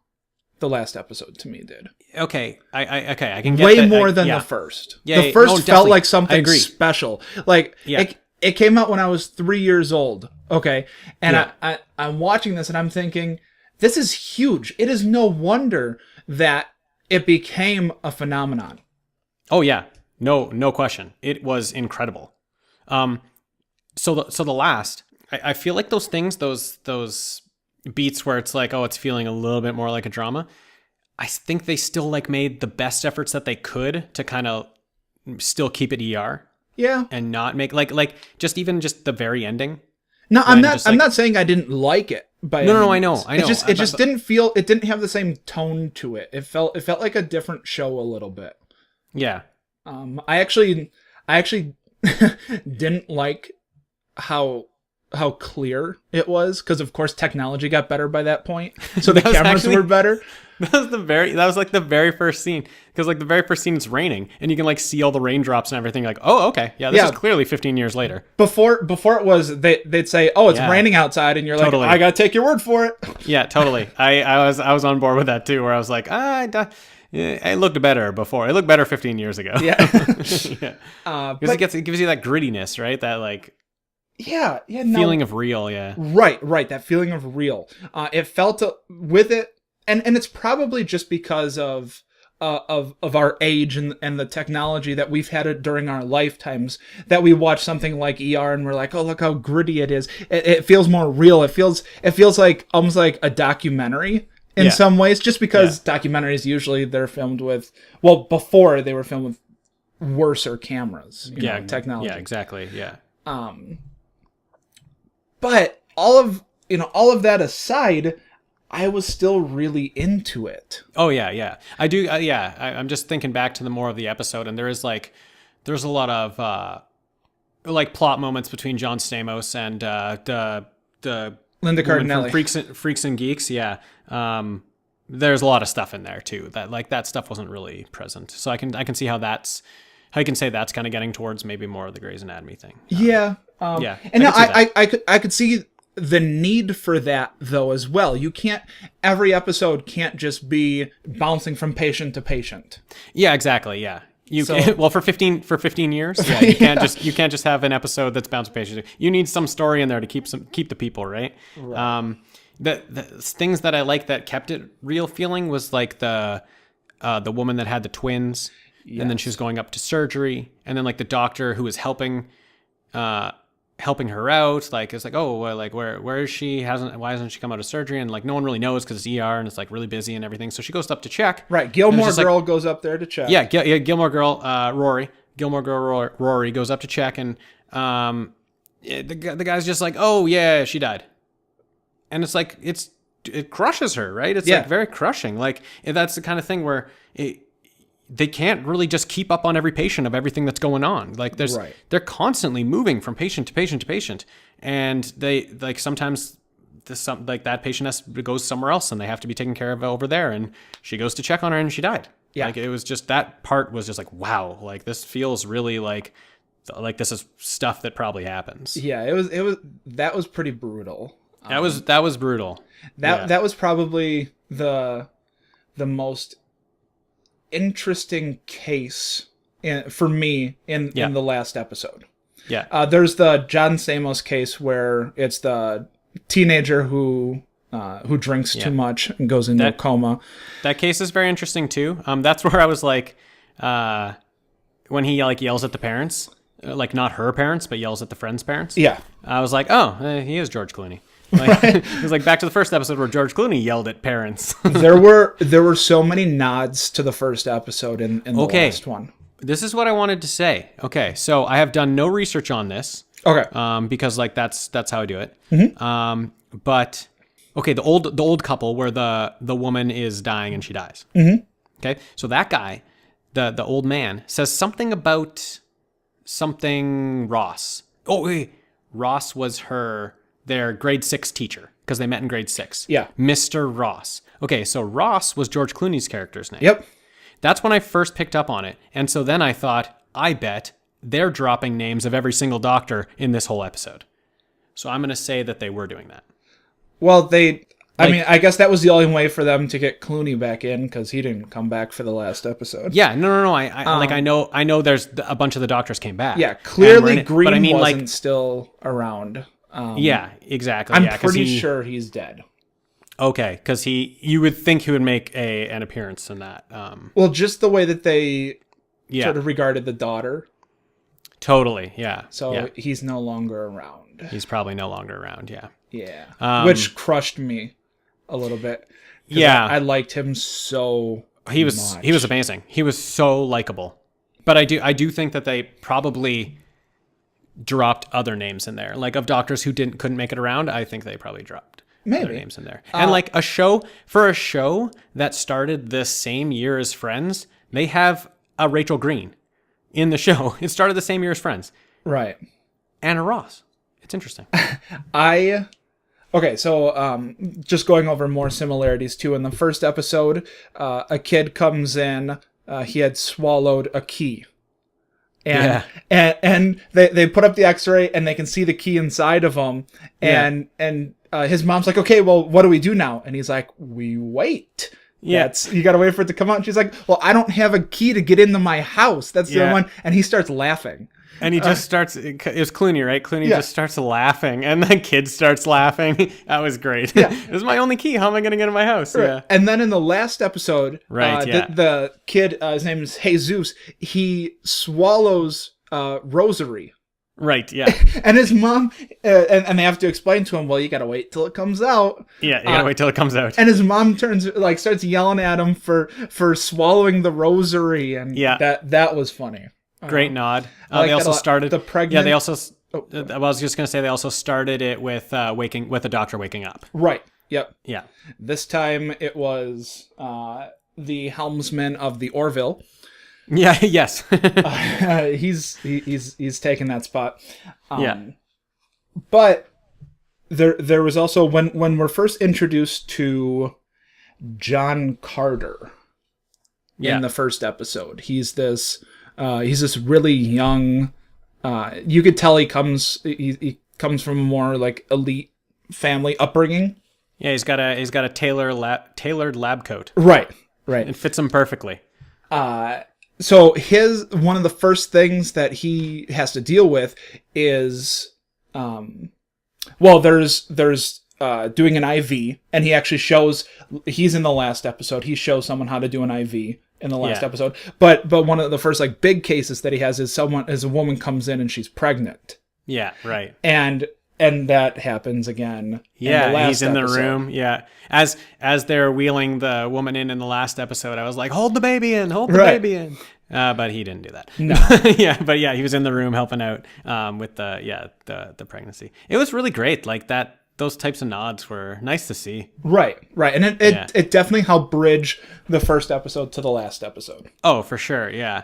The last episode to me did. Okay, I can get Way that. more than yeah. the first. Yeah, the first no, felt definitely. like I something agree. special. Like Yeah. it came out when I was 3 years old. Okay, and Yeah. I'm watching this and I'm thinking, this is huge. It is no wonder that it became a phenomenon. Oh yeah, no question. It was incredible. So the last, I feel like those things, those beats where it's like, oh, it's feeling a little bit more like a drama. I think they still like made the best efforts that they could to kind of still keep it ER Yeah. and not make like just the very ending. No, I'm when not. just, I'm like- not saying I didn't like it. By No, any no, I know, means. I know. It just didn't feel. It didn't have the same tone to it. It felt like a different show a little bit. Yeah. I actually didn't like how clear it was, because of course technology got better by that point, so the That was cameras actually- were better. That was like the very first scene, because like the very first scene it's raining and you can like see all the raindrops and everything. Like, oh, okay, yeah, this Yeah. is clearly 15 years later. Before it was they'd say, oh, it's Yeah. raining outside, and you're like, Totally. I gotta take your word for it. Yeah, totally. I was on board with that too, where I was like, it looked better before. It looked better 15 years ago. Yeah. yeah. But Because it gives you that grittiness, right? That like yeah, no, feeling of real. Yeah. right, that feeling of real. It felt with it, and it's probably just because of our age and the technology that we've had it during our lifetimes, that we watch something like ER and we're like, oh, look how gritty it is. It feels more real. It feels like almost like a documentary in Yeah. some ways, just because documentaries usually they're filmed with, well, before they were filmed with worser cameras, technology. Yeah, exactly. Yeah. But all of that aside, I was still really into it. Oh yeah, yeah. I do. Yeah, I'm just thinking back to the more of the episode, and there's a lot of like plot moments between John Stamos and the Linda woman Cardinelli. from Freaks and Geeks. Yeah. There's a lot of stuff in there too that stuff wasn't really present. So I can see how you can say that's kind of getting towards maybe more of the Grey's Anatomy thing. Yeah. Yeah, And I could see I could see the need for that though as well. Every episode can't just be bouncing from patient to patient. Yeah, exactly. Yeah. So- Well, for 15 years, yeah, you can't just have an episode that's bouncing patients. You need some story in there to keep the people, right? The things that I like that kept it real feeling was like the woman that had the twins, and then she was going up to surgery, and then like the doctor who was helping her out, like it's like, oh, well, like where is she? Why hasn't she come out of surgery? And like no one really knows because it's ER and it's like really busy and everything. So she goes up to check. Right. Gilmore just like- Girl goes up there to check. Yeah, Gilmore Girl, Rory goes up to check, and the guy's just like, oh yeah, she died, and it's like it crushes her, right? It's Yeah. like very crushing. Like that's the kind of thing where they can't really just keep up on every patient of everything that's going on. Like Right. they're constantly moving from patient to patient to patient, and they like sometimes like that patient goes somewhere else and they have to be taken care of over there, and she goes to check on her and she died. Yeah. Like it was just, that part was just like, wow, like this feels really like this is stuff that probably happens. Yeah, that was pretty brutal. That was brutal. That was probably the most interesting case for me in the last episode. Yeah. There's the John Stamos case where it's the teenager who drinks too much and goes into a coma. That case is very interesting too. That's where I was like, when he like yells at the parents. like not her parents, but yells at the friend's parents. Yeah. I was like, oh, he is George Clooney. Like, it was like back to the first episode where George Clooney yelled at parents. There were so many nods to the first episode in the last one. This is what I wanted to say. Okay, so I have done no research on this. Okay. Because like that's how I do it. But okay, the old couple where the woman is dying and she dies. Okay, so that guy, the old man, says something about something Ross. Oh wait, Ross was their grade 6 teacher because they met in grade 6. Yeah. Mr. Ross. Okay, so Ross was George Clooney's character's name. Yep. That's when I first picked up on it. And so then I thought, I bet they're dropping names of every single doctor in this whole episode. So I'm going to say that they were doing that. Well, I mean, I guess that was the only way for them to get Clooney back in because he didn't come back for the last episode. Yeah, no. I know there's a bunch of the doctors came back. Yeah, clearly Green but I mean, wasn't still around. Yeah, exactly. I'm pretty sure he's dead. Okay, because you would think he would make an appearance in that. Well, just the way that they sort of regarded the daughter. Totally, yeah. So he's no longer around. He's probably no longer around, yeah. Yeah. Which crushed me a little bit. Yeah. I liked him so He was amazing. He was so likable. But I do think that they probably dropped other names in there. Like of doctors who couldn't make it around, I think they probably dropped other names in there. And like a show that started this same year as Friends, they have a Rachel Green in the show. It started the same year as Friends. Right. Anna Ross. It's interesting. Okay, so just going over more similarities too. In the first episode, a kid comes in. He had swallowed a key, and they put up the X-ray and they can see the key inside of him. And his mom's like, "Okay, well, what do we do now?" And he's like, "We wait." Yeah, you gotta wait for it to come out. And she's like, "Well, I don't have a key to get into my house. That's the one." And he starts laughing. And he just starts, it was Clooney, right? Clooney just starts laughing, and the kid starts laughing. That was great. Yeah. This is my only key. How am I going to get in my house? Right. Yeah. And then in the last episode, the kid, his name is Jesus, he swallows rosary. Right, yeah. And his mom, and they have to explain to him, well, you got to wait till it comes out. Yeah, you got to wait till it comes out. And his mom starts yelling at him for swallowing the rosary, and that was funny. Great nod. Like they also started the pregnant. Yeah, they also. I was just gonna say they also started it with the doctor waking up. Right. Yep. Yeah. This time it was the helmsman of the Orville. Yeah. Yes. He's taken that spot. But there was also when we're first introduced to John Carter in the first episode. He's this really young. You could tell he comes from a more like elite family upbringing. Yeah, he's got a tailored lab coat. Right. It fits him perfectly. So one of the first things that he has to deal with is, there's doing an IV, and he actually shows. He's in the last episode. He shows someone how to do an IV. In the last episode, but one of the first like big cases that he has is a woman comes in and she's pregnant. Yeah, right. And that happens again. Yeah, he's in the room. Yeah, as they're wheeling the woman in the last episode, I was like, "Hold the baby in, baby in." But he didn't do that. No. But he was in the room helping out with the pregnancy. It was really great. Like that. Those types of nods were nice to see. Right. And it definitely helped bridge the first episode to the last episode. Oh, for sure. Yeah.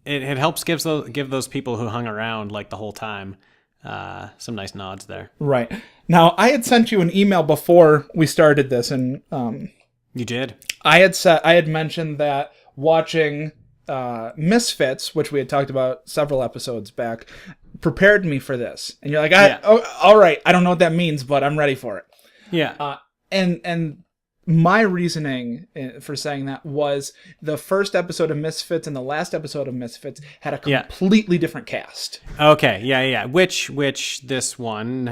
It helps give those people who hung around like the whole time some nice nods there. Right. Now, I had sent you an email before we started this, and you did. I had mentioned that watching Misfits, which we had talked about several episodes back, prepared me for this. And you're like, all right, I don't know what that means, but I'm ready for it. Yeah. And my reasoning for saying that was the first episode of Misfits and the last episode of Misfits had a completely different cast. Okay, yeah. Which this one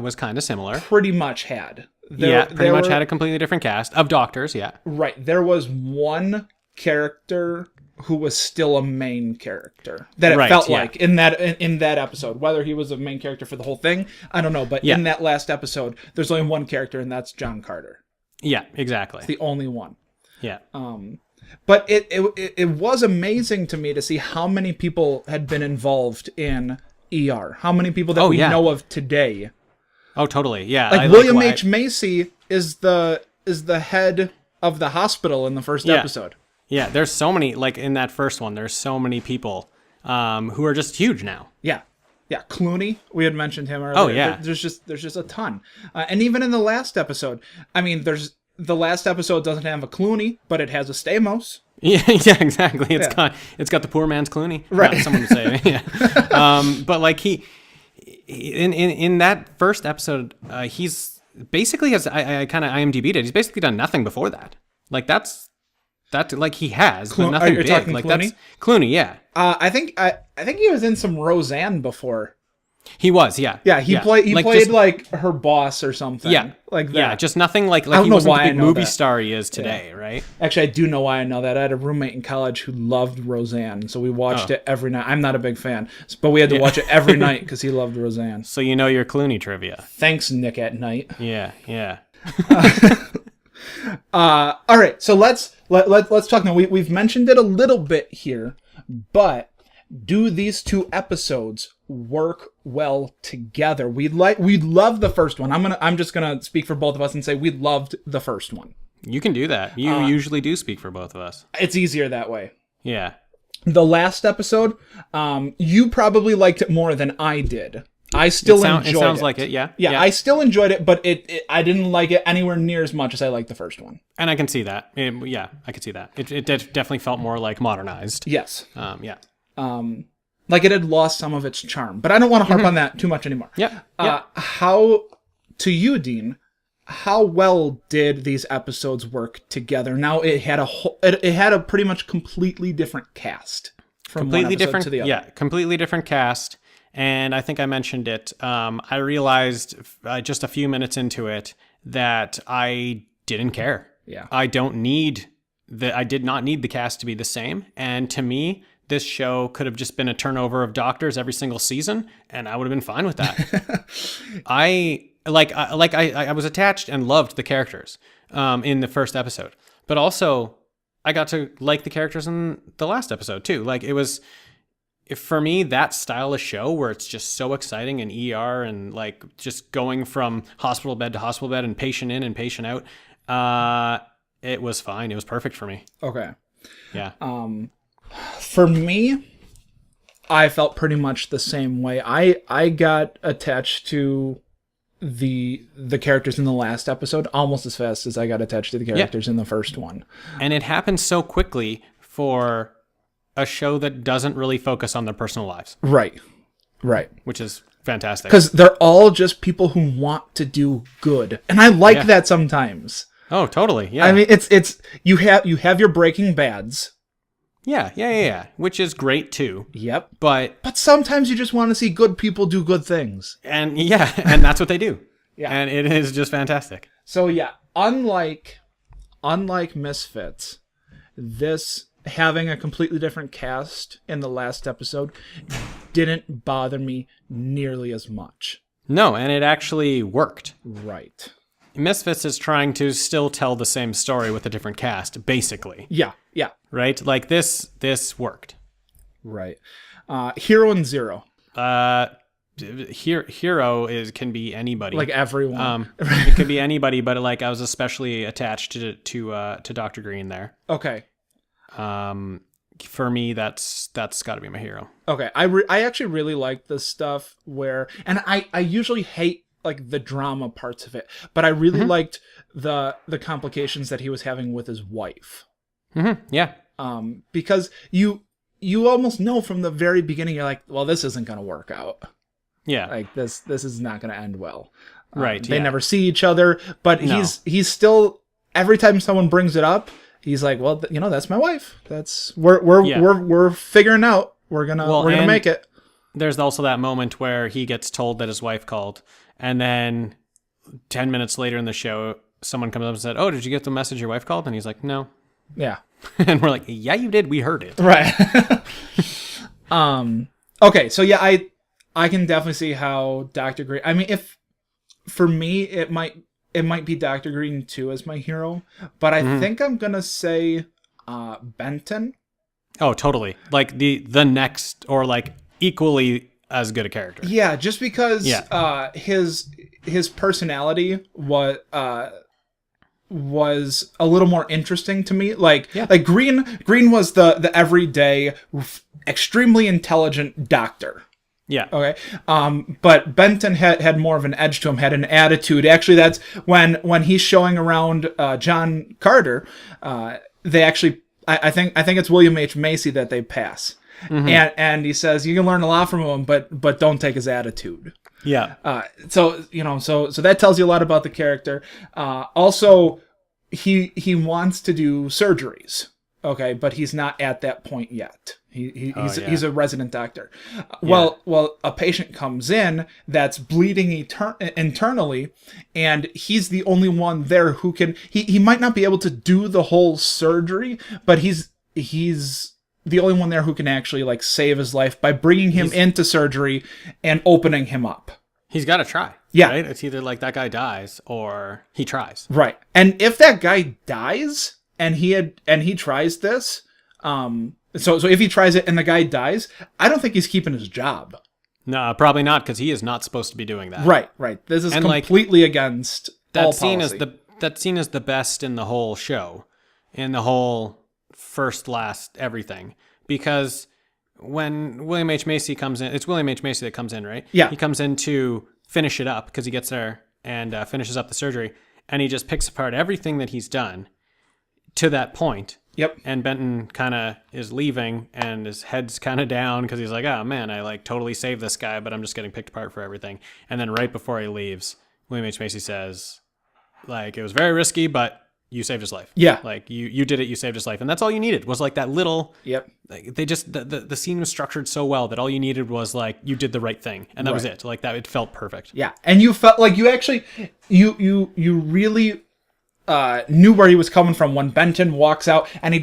was kind of similar. Pretty much had. Pretty much had a completely different cast of doctors, yeah. Right. There was one character who was still a main character that it Right, felt yeah. like in that episode. Whether he was a main character for the whole thing, I don't know. But Yeah. in that last episode, there's only one character, and that's John Carter, Yeah, exactly. the only one. Yeah. But it was amazing to me to see how many people had been involved in ER. How many people that we yeah. know of today. Oh, totally. Yeah. Like I William why- H. Macy is the head of the hospital in the first Yeah. episode. Yeah, there's so many, like in that first one, there's so many people who are just huge now. Yeah. Yeah, Clooney, we had mentioned him earlier. Oh, yeah. There's just a ton. And even in the last episode, I mean, the last episode doesn't have a Clooney, but it has a Stamos. Yeah, yeah, exactly. It's got the poor man's Clooney. Right. Someone would say, yeah. But like in that first episode, he's basically has I kind of IMDb'd it. He's basically done nothing before that. Like that's like he has, but nothing you're big. talking Like Clooney? that's Clooney. Yeah, I think he was in some Roseanne before. he was. Yeah, Yeah, he played just- like her boss or something. Yeah, like that. Yeah, just nothing like don't he know wasn't why the I big know movie that. star he is today, right? Actually, I do know why I know that. I had a roommate in college who loved Roseanne, so we watched it every night. I'm not a big fan, but we had to watch it every night because he loved Roseanne. So you know your Clooney trivia. Thanks, Nick at Night. Yeah, yeah. All right, so let's talk now. We've mentioned it a little bit here, but do these two episodes work well together? We love the first one. I'm just gonna speak for both of us and say we loved the first one. You can do that. You usually do speak for both of us. It's easier that way. Yeah. The last episode, you probably liked it more than I did. I still enjoyed it. It sounds like it, yeah. Yeah, I still enjoyed it, but I didn't like it anywhere near as much as I liked the first one. And I can see that. Yeah, I can see that. It definitely felt more like modernized. Yes. Yeah. Like it had lost some of its charm, but I don't want to harp on that too much anymore. Yeah. Yeah. How, to you, Dean, how well did these episodes work together? Now it had a pretty much completely different cast from one Completely episode different. to the other. Yeah, completely different cast. And I think I mentioned it. I realized just a few minutes into it that I didn't care. Yeah. I did not need the cast to be the same. And to me, this show could have just been a turnover of doctors every single season, and I would have been fine with that. I was attached and loved the characters in the first episode, but also I got to like the characters in the last episode too. Like it was, for me, that style of show where it's just so exciting and ER and like just going from hospital bed to hospital bed and patient in and patient out. It was fine. It was perfect for me. Okay. Yeah. For me, I felt pretty much the same way. I got attached to the characters in the last episode almost as fast as I got attached to the characters in the first one. And it happened so quickly for a show that doesn't really focus on their personal lives, Right. which is fantastic. Because they're all just people who want to do good. And I like that sometimes. Oh, totally. Yeah. I mean, it's you have your Breaking Bads. Yeah. Which is great too. Yep. But sometimes you just want to see good people do good things. and that's what they do. Yeah. And it is just fantastic. So yeah, unlike Misfits, this having a completely different cast in the last episode didn't bother me nearly as much. No, and it actually worked. Right. Misfits is trying to still tell the same story with a different cast, basically. Yeah. Right? Like this worked. Right. Hero and Zero. Hero can be anybody. Like everyone. It could be anybody, but like I was especially attached to Dr. Green there. Okay. For me, that's got to be my hero. Okay. I actually really like this stuff where, and I usually hate like the drama parts of it, but I really liked the complications that he was having with his wife. Mm-hmm. Yeah. Because you almost know from the very beginning, you're like, well, this isn't going to work out. Yeah. Like this is not going to end well. Right. They yeah. never see each other, but No. he's still, every time someone brings it up, he's like, well, that's my wife. We're figuring out. We're gonna make it. There's also that moment where he gets told that his wife called, and then 10 minutes later in the show, someone comes up and said, "Oh, did you get the message your wife called?" And he's like, "No." Yeah. And we're like, yeah, you did. We heard it. Right. Okay, so yeah, I can definitely see how Dr. Green. I mean, if for me it might be Dr. Green too as my hero, but I think I'm gonna say Benton. Oh, totally. Like the next or like equally as good a character. Yeah, just because his personality was a little more interesting to me. Like Green was the everyday, extremely intelligent doctor. Yeah. Okay. But Benton had more of an edge to him, had an attitude. Actually, that's when he's showing around John Carter, they actually I think it's William H. Macy that they pass. And he says you can learn a lot from him, but don't take his attitude. Yeah. So that tells you a lot about the character. Also, he wants to do surgeries. Okay, but he's not at that point yet. He's a resident doctor. Well, a patient comes in that's bleeding internally, and he's the only one there who can. He might not be able to do the whole surgery, but he's the only one there who can actually like save his life by bringing him into surgery and opening him up. He's got to try. Yeah. Right? It's either like that guy dies or he tries. Right. And if that guy dies and he tries this, so if he tries it and the guy dies, I don't think he's keeping his job. No, probably not, because he is not supposed to be doing that. Right. This is completely against all policy. That scene is the best in the whole show, in the whole first, last, everything. Because when William H. Macy comes in, it's William H. Macy that comes in, right? Yeah. He comes in to finish it up because he gets there and finishes up the surgery, and he just picks apart everything that he's done to that point. Yep. And Benton kind of is leaving, and his head's kind of down because he's like, oh man, I like totally saved this guy, but I'm just getting picked apart for everything. And then right before he leaves, William H. Macy says, like, it was very risky, but you saved his life. Yeah. Like you did it, you saved his life. And that's all you needed was like that little, Yep. like they just, the scene was structured so well that all you needed was like, you did the right thing. And that was it. Like that, it felt perfect. Yeah. And you felt like you actually, you really knew where he was coming from when Benton walks out and he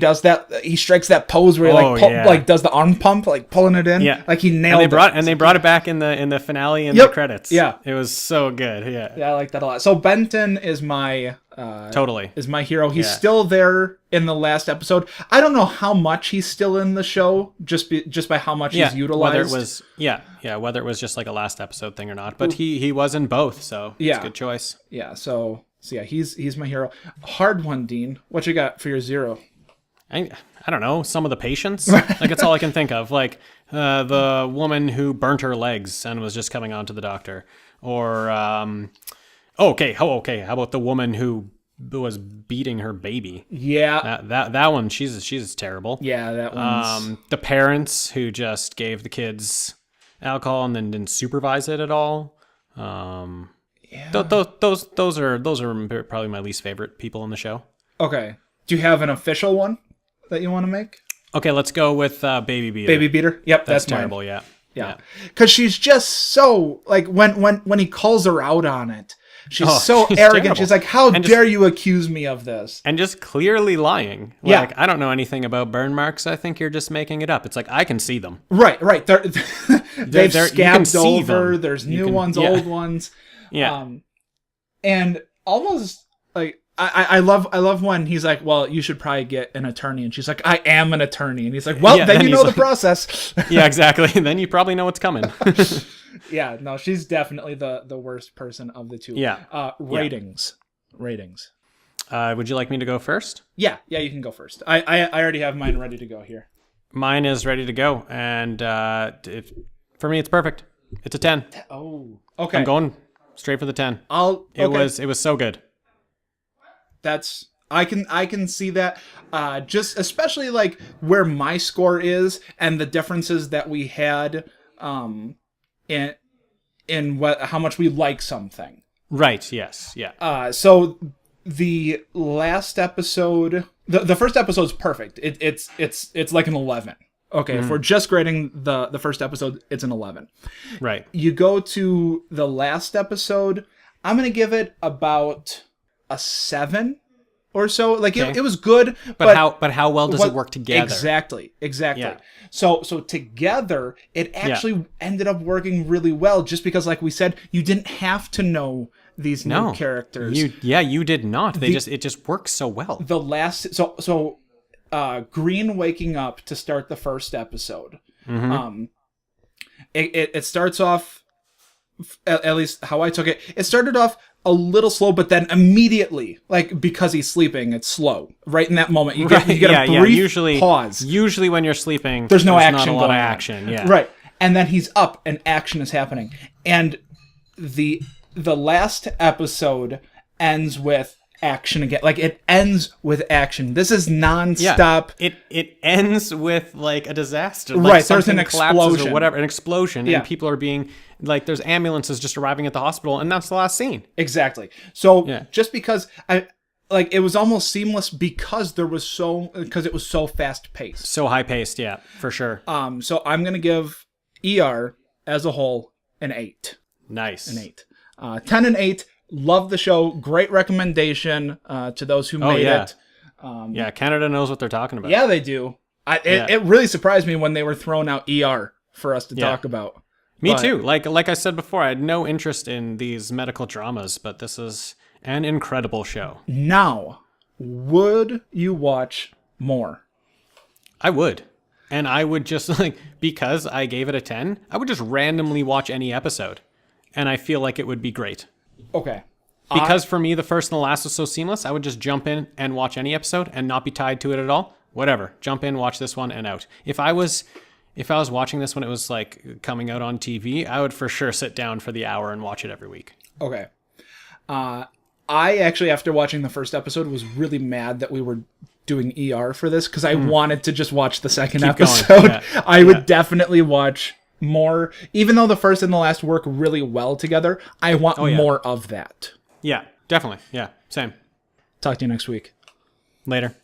strikes that pose where he like does the arm pump, like pulling it in. Yeah. Like he nailed it. And they brought it back in the finale and the credits. Yeah. It was so good. Yeah. Yeah, I like that a lot. So Benton is my is my hero. He's still there in the last episode. I don't know how much he's still in the show, just by how much he's utilized. Whether it was just like a last episode thing or not. But he was in both, so it's a good choice. Yeah, so yeah, he's my hero. Hard one, Dean. What you got for your zero? I don't know, some of the patients. Like that's all I can think of. Like the woman who burnt her legs and was just coming on to the doctor. Or how about the woman who was beating her baby? Yeah. That one, she's terrible. Yeah, that one's the parents who just gave the kids alcohol and then didn't supervise it at all. Those are probably my least favorite people in the show. Okay. Do you have an official one that you want to make? Okay, let's go with Baby Beater. Baby Beater? Yep, that's terrible, mine. Yeah. Because she's just so, like, when he calls her out on it, she's so arrogant. Terrible. She's like, how dare you accuse me of this? And just clearly lying. Like, I don't know anything about burn marks. I think you're just making it up. It's like, I can see them. Right. They've scabbed over. There's new ones, old ones. Yeah. And almost like I love when he's like, well, you should probably get an attorney, and she's like, I am an attorney, and he's like, well, then you know the process. Yeah, exactly. Then you probably know what's coming. Yeah, no, she's definitely the worst person of the two. Yeah. Ratings. Would you like me to go first? Yeah, you can go first. I already have mine ready to go here. Mine is ready to go, and for me, it's perfect. It's a 10. Oh, okay. I'm going straight for the 10. It was so good. That's I can see that. Just especially like where my score is and the differences that we had in how much we like something. Right, yes. Yeah. So the last episode, the first episode's perfect. It's like an 11. Okay, if we're just grading the first episode, it's an 11. Right. You go to the last episode, I'm going to give it about a 7. or so. Like Okay. it was good, But how well does it what- work together? Exactly. Yeah. So together, it actually ended up working really well, just because, like we said, you didn't have to know these new characters. You did not. It just works so well. The last Green waking up to start the first episode. It starts off, at least how I took it. It started off a little slow, but then immediately, like, because he's sleeping, it's slow. Right in that moment, you get a brief pause. Usually when you're sleeping, There's no action not a lot going of on. action. Yeah. Right. And then he's up and action is happening. And the last episode ends with action again. Like, it ends with action. This is nonstop. It ends with like a disaster. Right, Like there's an something collapses explosion. or whatever, an explosion, Yeah. and people are being like, there's ambulances just arriving at the hospital, and that's the last scene. Exactly. So Yeah. just because it was almost seamless because it was so fast paced. So high paced, yeah, for sure. So I'm gonna give ER as a whole an 8. Nice. An 8. 10 and 8. Love the show. Great recommendation to those who made yeah. it. Yeah, Canada knows what they're talking about. Yeah, they do. It really surprised me when they were throwing out ER for us to talk about. Me too. Like I said before, I had no interest in these medical dramas, but this is an incredible show. Now, would you watch more? I would. And I would just because I gave it a 10, I would just randomly watch any episode. And I feel like it would be great. Okay. Because for me, the first and the last was so seamless, I would just jump in and watch any episode and not be tied to it at all. Whatever. Jump in, watch this one, and out. If I was watching this when it was like coming out on TV, I would for sure sit down for the hour and watch it every week. Okay. I actually, after watching the first episode, was really mad that we were doing ER for this because I wanted to just watch the second Keep going. episode. Yeah. I would definitely watch more. Even though the first and the last work really well together, I want more of that. Yeah, definitely. Yeah, same. Talk to you next week. Later.